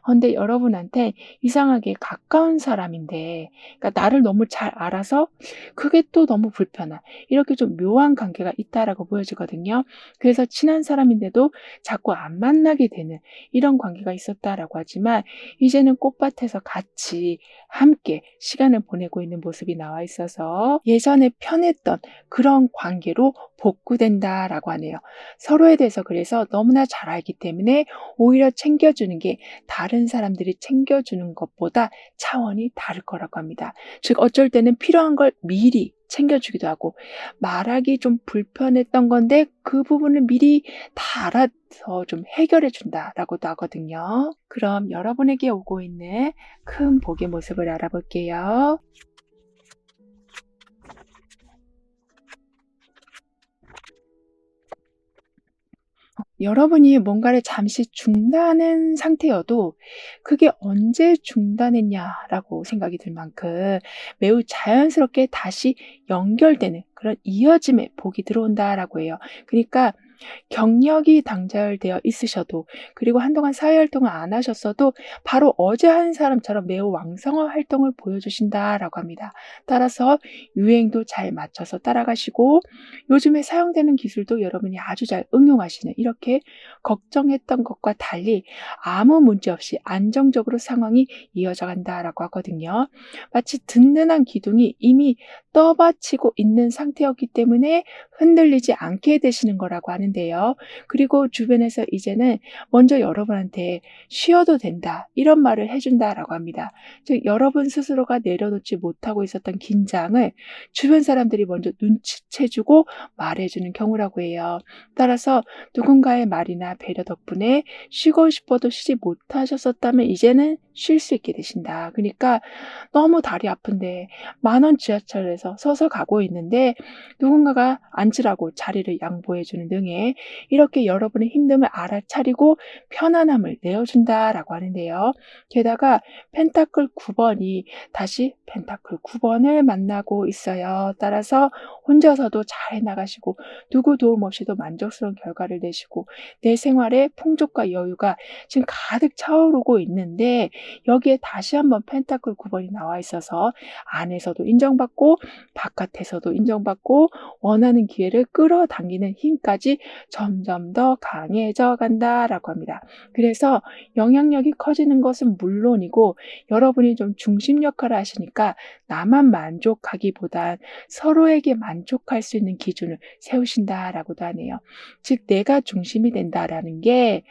Speaker 1: 근데 여러분한테 이상하게 가까운 사람인데, 그러니까 나를 너무 잘 알아서 그게 또 너무 불편한, 이렇게 좀 묘한 관계가 있다라고 보여지거든요. 그래서 친한 사람인데도 자꾸 안 만나게 되는 이런 관계가 있었다라고 하지만, 이제는 꽃밭에서 같이 함께 시간을 보내고 있는 모습이 나와 있어서 예전에 편했던 그런 관계로 복구된다라고 하네요. 서로에 대해서 그래서 너무나 잘 알기 때문에 오히려 챙겨주는 게 다른 사람들이 챙겨주는 것보다 차원이 다를 거라고 합니다. 즉 어쩔 때는 필요한 걸 미리 챙겨주기도 하고, 말하기 좀 불편했던 건데 그 부분을 미리 다 알아서 좀 해결해 준다라고도 하거든요. 그럼 여러분에게 오고 있는 큰 복의 모습을 알아볼게요. 여러분이 뭔가를 잠시 중단한 상태여도 그게 언제 중단했냐라고 생각이 들 만큼 매우 자연스럽게 다시 연결되는 그런 이어짐의 복이 들어온다라고 해요. 그러니까 경력이 단절되어 있으셔도, 그리고 한동안 사회 활동을 안 하셨어도 바로 어제 한 사람처럼 매우 왕성한 활동을 보여주신다라고 합니다. 따라서 유행도 잘 맞춰서 따라가시고, 요즘에 사용되는 기술도 여러분이 아주 잘 응용하시는, 이렇게 걱정했던 것과 달리 아무 문제 없이 안정적으로 상황이 이어져 간다라고 하거든요. 마치 든든한 기둥이 이미 떠받치고 있는 상태였기 때문에 흔들리지 않게 되시는 거라고 하는데요. 그리고 주변에서 이제는 먼저 여러분한테 "쉬어도 된다." 이런 말을 해 준다라고 합니다. 즉 여러분 스스로가 내려놓지 못하고 있었던 긴장을 주변 사람들이 먼저 눈치채 주고 말해 주는 경우라고 해요. 따라서 누군가의 말이나 배려 덕분에 쉬고 싶어도 쉬지 못하셨었다면 이제는 쉴 수 있게 되신다. 그러니까 너무 다리 아픈데 만원 지하철에서 서서 가고 있는데 누군가가 앉으라고 자리를 양보해 주는 등의, 이렇게 여러분의 힘듦을 알아차리고 편안함을 내어준다라고 하는데요. 게다가 펜타클 9 번이 다시 펜타클 9 번을 만나고 있어요. 따라서 혼자서도 잘 나가시고 누구 도움 없이도 만족스러운 결과를 내시고, 내 생활에 풍족과 여유가 지금 가득 차오르고 있는데, 여기에 다시 한번 펜타클 9 번이 나와 있어서 안에서도 인정받고 바깥에서도 인정받고 원하는 기회를 끌어당기는 힘까지 점점 더 강해져 간다라고 합니다. 그래서 영향력이 커지는 것은 물론이고, 여러분이 좀 중심 역할을 하시니까 나만 만족하기보단 서로에게 만족할 수 있는 기준을 세우신다라고도 하네요. 즉 내가 중심이 된다라는 게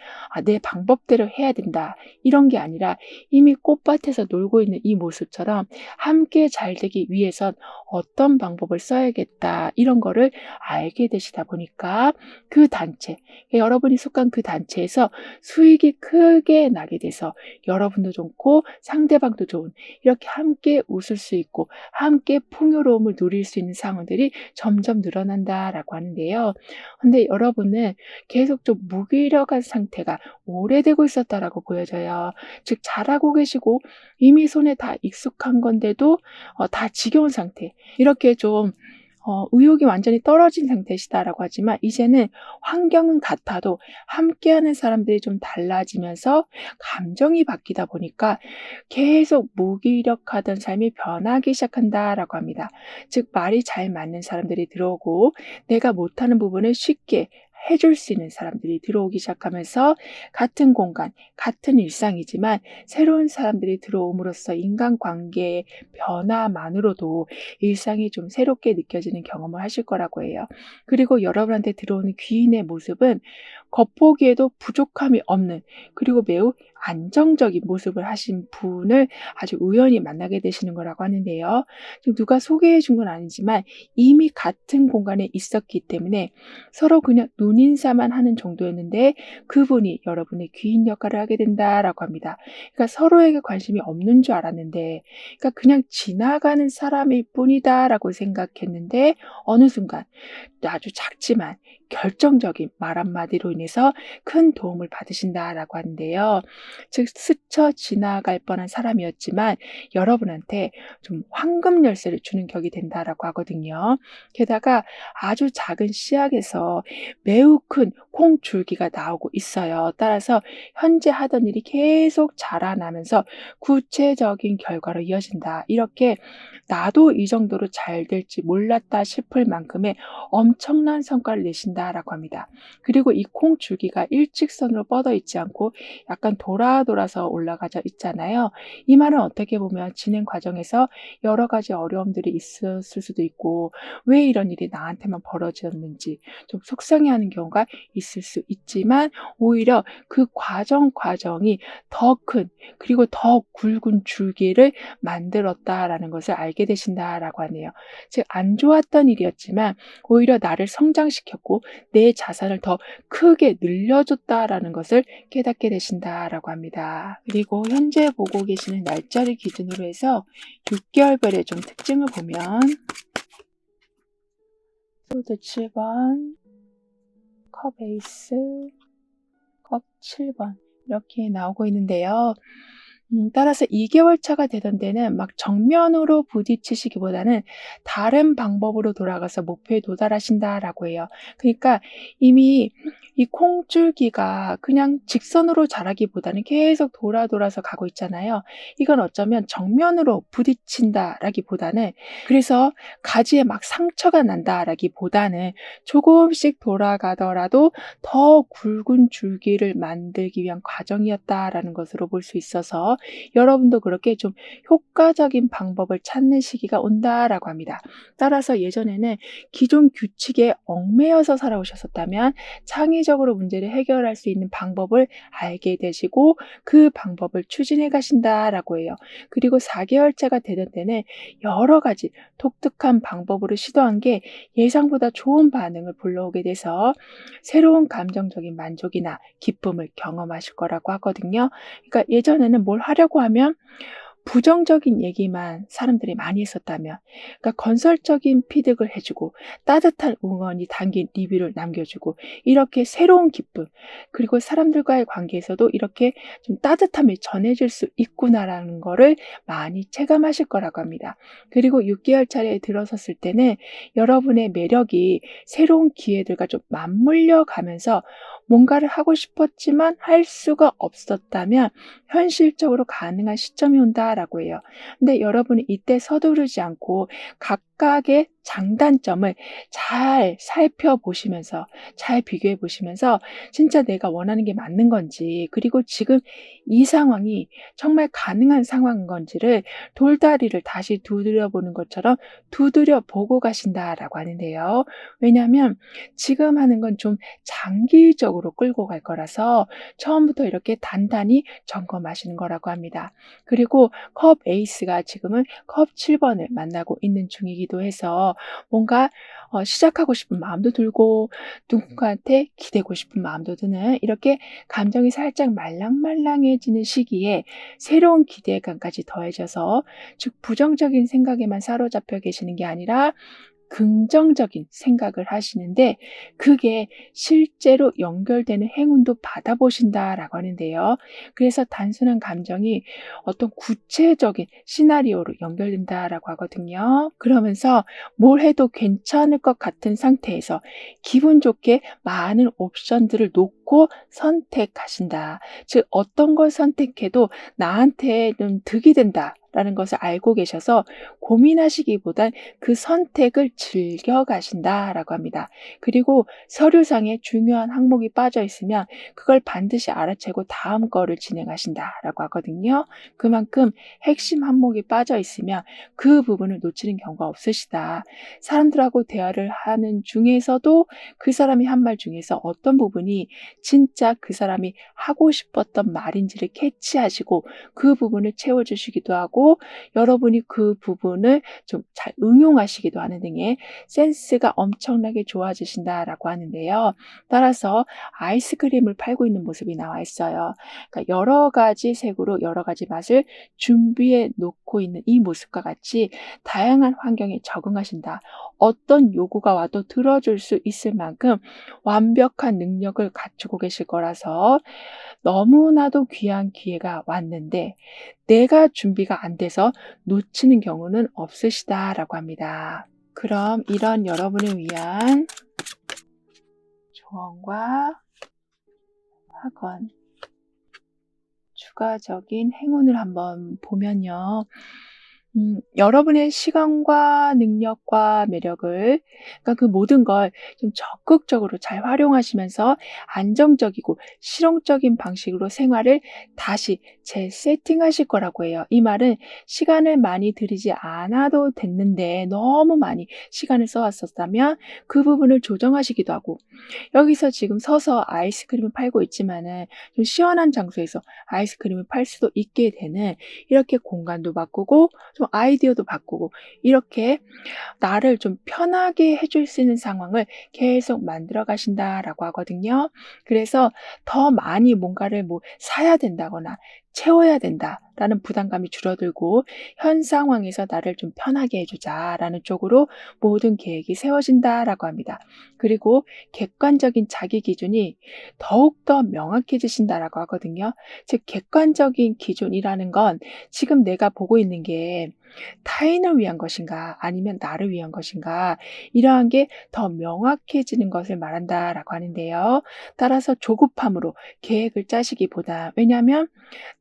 Speaker 1: 내 방법대로 해야 된다 이런 게 아니라, 이미 꽃밭에서 놀고 있는 이 모습처럼 함께 잘 되기 위해선 어떤 방법을 써야겠다 이런 거를 알게 되시다 보니까 그 단체, 여러분이 속한 그 단체에서 수익이 크게 나게 돼서 여러분도 좋고 상대방도 좋은, 이렇게 함께 웃을 수 있고 함께 풍요로움을 누릴 수 있는 상황들이 점점 늘어난다라고 하는데요. 근데 여러분은 계속 좀 무기력한 상태가 오래되고 있었다라고 보여져요. 즉 잘하고 계시고 이미 손에 다 익숙한 건데도 다 지겨운 상태, 이렇게 좀 의욕이 완전히 떨어진 상태시다라고 하지만, 이제는 환경은 같아도 함께하는 사람들이 좀 달라지면서 감정이 바뀌다 보니까 계속 무기력하던 삶이 변하기 시작한다라고 합니다. 즉 말이 잘 맞는 사람들이 들어오고, 내가 못하는 부분을 쉽게 해줄 수 있는 사람들이 들어오기 시작하면서, 같은 공간, 같은 일상이지만 새로운 사람들이 들어옴으로써 인간관계의 변화만으로도 일상이 좀 새롭게 느껴지는 경험을 하실 거라고 해요. 그리고 여러분한테 들어오는 귀인의 모습은 겉보기에도 부족함이 없는, 그리고 매우 안정적인 모습을 하신 분을 아주 우연히 만나게 되시는 거라고 하는데요. 지금 누가 소개해 준 건 아니지만 이미 같은 공간에 있었기 때문에 서로 그냥 눈인사만 하는 정도였는데 그분이 여러분의 귀인 역할을 하게 된다라고 합니다. 그러니까 서로에게 관심이 없는 줄 알았는데, 그러니까 그냥 지나가는 사람일 뿐이다라고 생각했는데 어느 순간 아주 작지만 결정적인 말 한마디로 인해서 큰 도움을 받으신다라고 하는데요. 즉 스쳐 지나갈 뻔한 사람이었지만 여러분한테 좀 황금 열쇠를 주는 격이 된다라고 하거든요. 게다가 아주 작은 씨앗에서 매우 큰 콩줄기가 나오고 있어요. 따라서 현재 하던 일이 계속 자라나면서 구체적인 결과로 이어진다. 이렇게 나도 이 정도로 잘 될지 몰랐다 싶을 만큼의 엄청난 성과를 내신다라고 합니다. 그리고 이 콩줄기가 일직선으로 뻗어 있지 않고 약간 돌아서 올라가져 있잖아요. 이 말은 어떻게 보면 진행 과정에서 여러 가지 어려움들이 있었을 수도 있고 왜 이런 일이 나한테만 벌어졌는지 좀 속상해하는 경우가 있을 수 있지만 오히려 그 과정이 더 큰 그리고 더 굵은 줄기를 만들었다라는 것을 알게 되신다라고 하네요. 즉 안 좋았던 일이었지만 오히려 나를 성장시켰고 내 자산을 더 크게 늘려줬다라는 것을 깨닫게 되신다라고 합니다. 그리고 현재 보고 계시는 날짜를 기준으로 해서 6개월별의 좀 특징을 보면 소드 7번, 컵 에이스, 컵 7번 이렇게 나오고 있는데요. 따라서 2개월 차가 되던 데는 막 정면으로 부딪히시기보다는 다른 방법으로 돌아가서 목표에 도달하신다라고 해요. 그러니까 이미 이 콩줄기가 그냥 직선으로 자라기보다는 계속 돌아서 가고 있잖아요. 이건 어쩌면 정면으로 부딪힌다라기보다는 그래서 가지에 막 상처가 난다라기보다는 조금씩 돌아가더라도 더 굵은 줄기를 만들기 위한 과정이었다라는 것으로 볼 수 있어서 여러분도 그렇게 좀 효과적인 방법을 찾는 시기가 온다라고 합니다. 따라서 예전에는 기존 규칙에 얽매여서 살아오셨었다면 창의적으로 문제를 해결할 수 있는 방법을 알게 되시고 그 방법을 추진해 가신다라고 해요. 그리고 4개월차가 되던 때는 여러 가지 독특한 방법으로 시도한 게 예상보다 좋은 반응을 불러오게 돼서 새로운 감정적인 만족이나 기쁨을 경험하실 거라고 하거든요. 그러니까 예전에는 뭘 하려고 하면 부정적인 얘기만 사람들이 많이 했었다면 그러니까 건설적인 피드백을 해주고 따뜻한 응원이 담긴 리뷰를 남겨주고 이렇게 새로운 기쁨 그리고 사람들과의 관계에서도 이렇게 좀 따뜻함이 전해질 수 있구나라는 거를 많이 체감하실 거라고 합니다. 그리고 6개월 차례에 들어섰을 때는 여러분의 매력이 새로운 기회들과 좀 맞물려 가면서 뭔가를 하고 싶었지만 할 수가 없었다면 현실적으로 가능한 시점이 온다라고 해요. 근데 여러분이 이때 서두르지 않고 각각의 장단점을 잘 살펴보시면서 잘 비교해 보시면서 진짜 내가 원하는 게 맞는 건지 그리고 지금 이 상황이 정말 가능한 상황인 건지를 돌다리를 다시 두드려 보는 것처럼 두드려 보고 가신다라고 하는데요. 왜냐하면 지금 하는 건 좀 장기적으로 끌고 갈 거라서 처음부터 이렇게 단단히 점검하시는 거라고 합니다. 그리고 컵 에이스가 지금은 컵 7번을 만나고 있는 중이기도 해서 뭔가 시작하고 싶은 마음도 들고 누군가한테 기대고 싶은 마음도 드는 이렇게 감정이 살짝 말랑말랑해지는 시기에 새로운 기대감까지 더해져서 즉 부정적인 생각에만 사로잡혀 계시는 게 아니라 긍정적인 생각을 하시는데 그게 실제로 연결되는 행운도 받아보신다라고 하는데요. 그래서 단순한 감정이 어떤 구체적인 시나리오로 연결된다라고 하거든요. 그러면서 뭘 해도 괜찮을 것 같은 상태에서 기분 좋게 많은 옵션들을 놓고 선택하신다. 즉 어떤 걸 선택해도 나한테는 득이 된다. 라는 것을 알고 계셔서 고민하시기보단 그 선택을 즐겨 가신다라고 합니다. 그리고 서류상에 중요한 항목이 빠져 있으면 그걸 반드시 알아채고 다음 거를 진행하신다라고 하거든요. 그만큼 핵심 항목이 빠져 있으면 그 부분을 놓치는 경우가 없으시다. 사람들하고 대화를 하는 중에서도 그 사람이 한 말 중에서 어떤 부분이 진짜 그 사람이 하고 싶었던 말인지를 캐치하시고 그 부분을 채워주시기도 하고 하고 여러분이 그 부분을 좀 잘 응용하시기도 하는 등의 센스가 엄청나게 좋아지신다라고 하는데요. 따라서 아이스크림을 팔고 있는 모습이 나와 있어요. 그러니까 여러 가지 색으로 여러 가지 맛을 준비해 놓고 있는 이 모습과 같이 다양한 환경에 적응하신다. 어떤 요구가 와도 들어줄 수 있을 만큼 완벽한 능력을 갖추고 계실 거라서 너무나도 귀한 기회가 왔는데 내가 준비가 안 돼서 놓치는 경우는 없으시다라고 합니다. 그럼 이런 여러분을 위한 조언과 학원, 추가적인 행운을 한번 보면요. 여러분의 시간과 능력과 매력을, 그러니까 그 모든 걸 좀 적극적으로 잘 활용하시면서 안정적이고 실용적인 방식으로 생활을 다시 재세팅하실 거라고 해요. 이 말은 시간을 많이 들이지 않아도 됐는데 너무 많이 시간을 써왔었다면 그 부분을 조정하시기도 하고, 여기서 지금 서서 아이스크림을 팔고 있지만은 좀 시원한 장소에서 아이스크림을 팔 수도 있게 되는, 이렇게 공간도 바꾸고 좀 아이디어도 바꾸고 이렇게 나를 좀 편하게 해줄 수 있는 상황을 계속 만들어 가신다라고 하거든요. 그래서 더 많이 뭔가를 뭐 사야 된다거나 채워야 된다라는 부담감이 줄어들고 현 상황에서 나를 좀 편하게 해주자라는 쪽으로 모든 계획이 세워진다라고 합니다. 그리고 객관적인 자기 기준이 더욱더 명확해지신다라고 하거든요. 즉 객관적인 기준이라는 건 지금 내가 보고 있는 게 타인을 위한 것인가 아니면 나를 위한 것인가, 이러한 게 더 명확해지는 것을 말한다라고 하는데요. 따라서 조급함으로 계획을 짜시기보다, 왜냐하면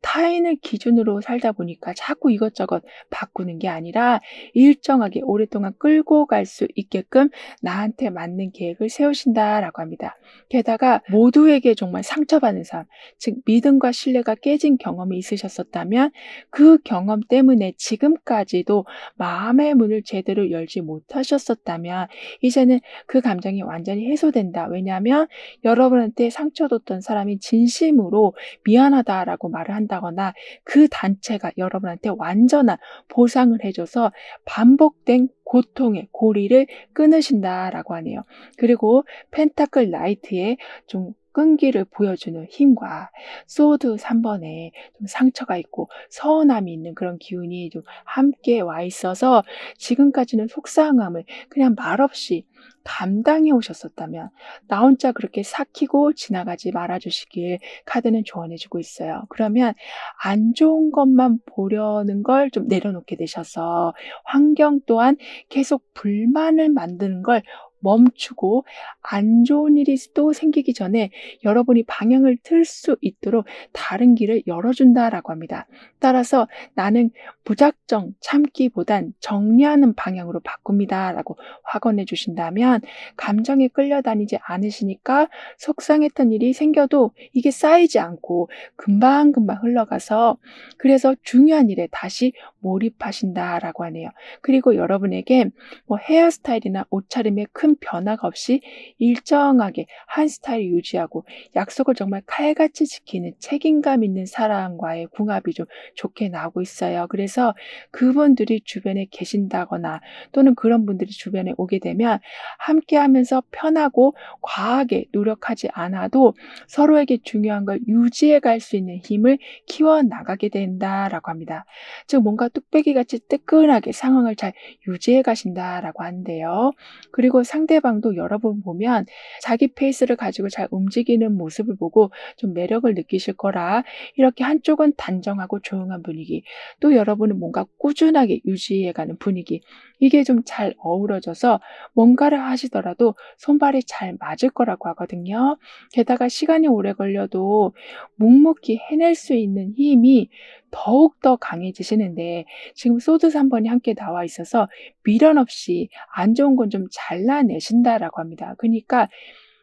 Speaker 1: 타인을 기준으로 살다 보니까 자꾸 이것저것 바꾸는 게 아니라 일정하게 오랫동안 끌고 갈 수 있게끔 나한테 맞는 계획을 세우신다라고 합니다. 게다가 모두에게 정말 상처받는 삶, 즉 믿음과 신뢰가 깨진 경험이 있으셨었다면 그 경험 때문에 지금까지도 마음의 문을 제대로 열지 못하셨었다면 이제는 그 감정이 완전히 해소된다. 왜냐하면 여러분한테 상처 줬던 사람이 진심으로 미안하다라고 말을 한다거나 그 단체가 여러분한테 완전한 보상을 해줘서 반복된 고통의 고리를 끊으신다라고 하네요. 그리고 펜타클 라이트의 좀 끈기를 보여주는 힘과 소드 3번에 좀 상처가 있고 서운함이 있는 그런 기운이 좀 함께 와 있어서 지금까지는 속상함을 그냥 말없이 감당해 오셨었다면 나 혼자 그렇게 삭히고 지나가지 말아 주시길 카드는 조언해 주고 있어요. 그러면 안 좋은 것만 보려는 걸 좀 내려놓게 되셔서 환경 또한 계속 불만을 만드는 걸 멈추고 안 좋은 일이 또 생기기 전에 여러분이 방향을 틀 수 있도록 다른 길을 열어준다라고 합니다. 따라서 나는 무작정 참기보단 정리하는 방향으로 바꿉니다라고 확언해 주신다면 감정에 끌려다니지 않으시니까 속상했던 일이 생겨도 이게 쌓이지 않고 금방금방 흘러가서 그래서 중요한 일에 다시 몰입하신다라고 하네요. 그리고 여러분에게 뭐 헤어스타일이나 옷차림에 큰 변화가 없이 일정하게 한 스타일 유지하고 약속을 정말 칼같이 지키는 책임감 있는 사람과의 궁합이 좀 좋게 나오고 있어요. 그래서 그분들이 주변에 계신다거나 또는 그런 분들이 주변에 오게 되면 함께하면서 편하고 과하게 노력하지 않아도 서로에게 중요한 걸 유지해 갈 수 있는 힘을 키워나가게 된다라고 합니다. 즉 뭔가 뚝배기같이 뜨끈하게 상황을 잘 유지해 가신다라고 하는데요. 그리고 상대방도 여러분 보면 자기 페이스를 가지고 잘 움직이는 모습을 보고 좀 매력을 느끼실 거라, 이렇게 한쪽은 단정하고 조용한 분위기, 또 여러분은 뭔가 꾸준하게 유지해가는 분위기, 이게 좀 잘 어우러져서 뭔가를 하시더라도 손발이 잘 맞을 거라고 하거든요. 게다가 시간이 오래 걸려도 묵묵히 해낼 수 있는 힘이 더욱더 강해지시는데 지금 소드 3번이 함께 나와 있어서 미련 없이 안 좋은 건 좀 잘라내신다라고 합니다. 그러니까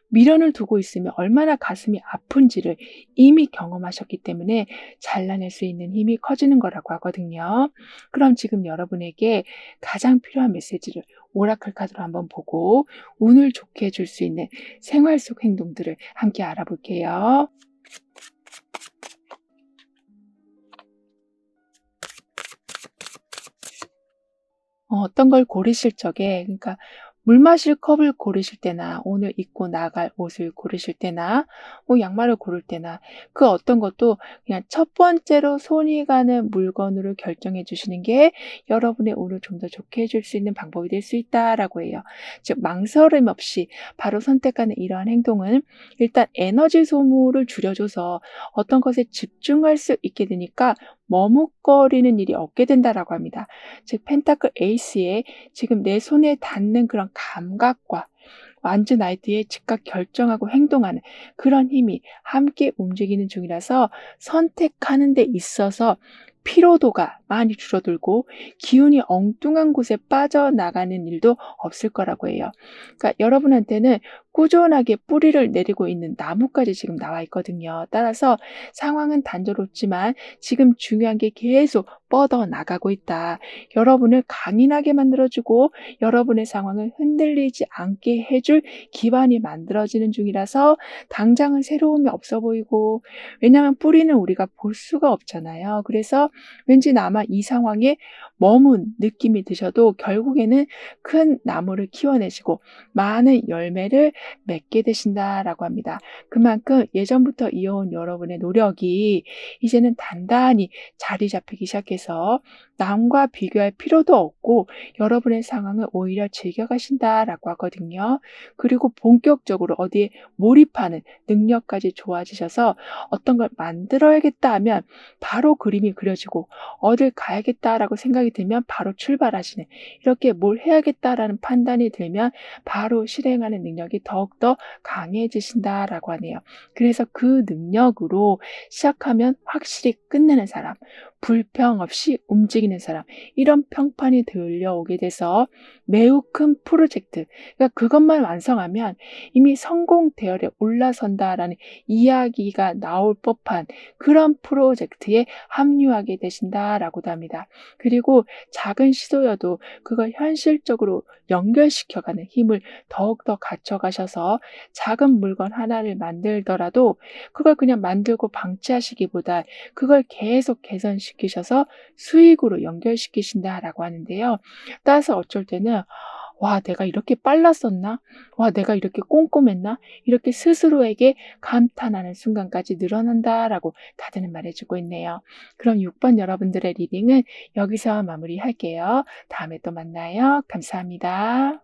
Speaker 1: 미련을 두고 있으면 얼마나 가슴이 아픈지를 이미 경험하셨기 때문에 잘라낼 수 있는 힘이 커지는 거라고 하거든요. 그럼 지금 여러분에게 가장 필요한 메시지를 오라클 카드로 한번 보고 운을 좋게 해줄 수 있는 생활 속 행동들을 함께 알아볼게요. 어떤 걸 고르실 적에, 그러니까 물 마실 컵을 고르실 때나 오늘 입고 나갈 옷을 고르실 때나 뭐 양말을 고를 때나 그 어떤 것도 그냥 첫 번째로 손이 가는 물건으로 결정해 주시는 게 여러분의 오늘 좀 더 좋게 해줄 수 있는 방법이 될 수 있다라고 해요. 즉 망설임 없이 바로 선택하는 이러한 행동은 일단 에너지 소모를 줄여줘서 어떤 것에 집중할 수 있게 되니까 머뭇거리는 일이 없게 된다라고 합니다. 즉 펜타클 에이스의 지금 내 손에 닿는 그런 감각과 완주 나이트에 즉각 결정하고 행동하는 그런 힘이 함께 움직이는 중이라서 선택하는 데 있어서 피로도가 많이 줄어들고 기운이 엉뚱한 곳에 빠져나가는 일도 없을 거라고 해요. 그러니까 여러분한테는 꾸준하게 뿌리를 내리고 있는 나무까지 지금 나와 있거든요. 따라서 상황은 단조롭지만 지금 중요한 게 계속 뻗어나가고 있다. 여러분을 강인하게 만들어주고 여러분의 상황을 흔들리지 않게 해줄 기반이 만들어지는 중이라서 당장은 새로움이 없어 보이고, 왜냐하면 뿌리는 우리가 볼 수가 없잖아요. 그래서 왠지 아마 이 상황에 머문 느낌이 드셔도 결국에는 큰 나무를 키워내시고 많은 열매를 맺게 되신다라고 합니다. 그만큼 예전부터 이어온 여러분의 노력이 이제는 단단히 자리 잡히기 시작해서 남과 비교할 필요도 없고 여러분의 상황을 오히려 즐겨가신다라고 하거든요. 그리고 본격적으로 어디에 몰입하는 능력까지 좋아지셔서 어떤 걸 만들어야겠다 하면 바로 그림이 그려지고 어딜 가야겠다라고 생각이 들면 바로 출발하시는, 이렇게 뭘 해야겠다라는 판단이 들면 바로 실행하는 능력이 더욱더 강해지신다라고 하네요. 그래서 그 능력으로 시작하면 확실히 끝내는 사람, 불평 없이 움직이는 사람, 이런 평판이 들려오게 돼서 매우 큰 프로젝트, 그러니까 그것만 완성하면 이미 성공 대열에 올라선다라는 이야기가 나올 법한 그런 프로젝트에 합류하게 되신다라고도 합니다. 그리고 작은 시도여도 그걸 현실적으로 연결시켜가는 힘을 더욱더 갖춰가셔서 작은 물건 하나를 만들더라도 그걸 그냥 만들고 방치하시기보다 그걸 계속 개선시키셔서 수익으로 연결시키신다라고 하는데요. 따라서 어쩔 때는 '와 내가 이렇게 빨랐었나? 와 내가 이렇게 꼼꼼했나?' 이렇게 스스로에게 감탄하는 순간까지 늘어난다라고 다드는 말해 주고 있네요. 그럼 6번 여러분들의 리딩은 여기서 마무리할게요. 다음에 또 만나요. 감사합니다.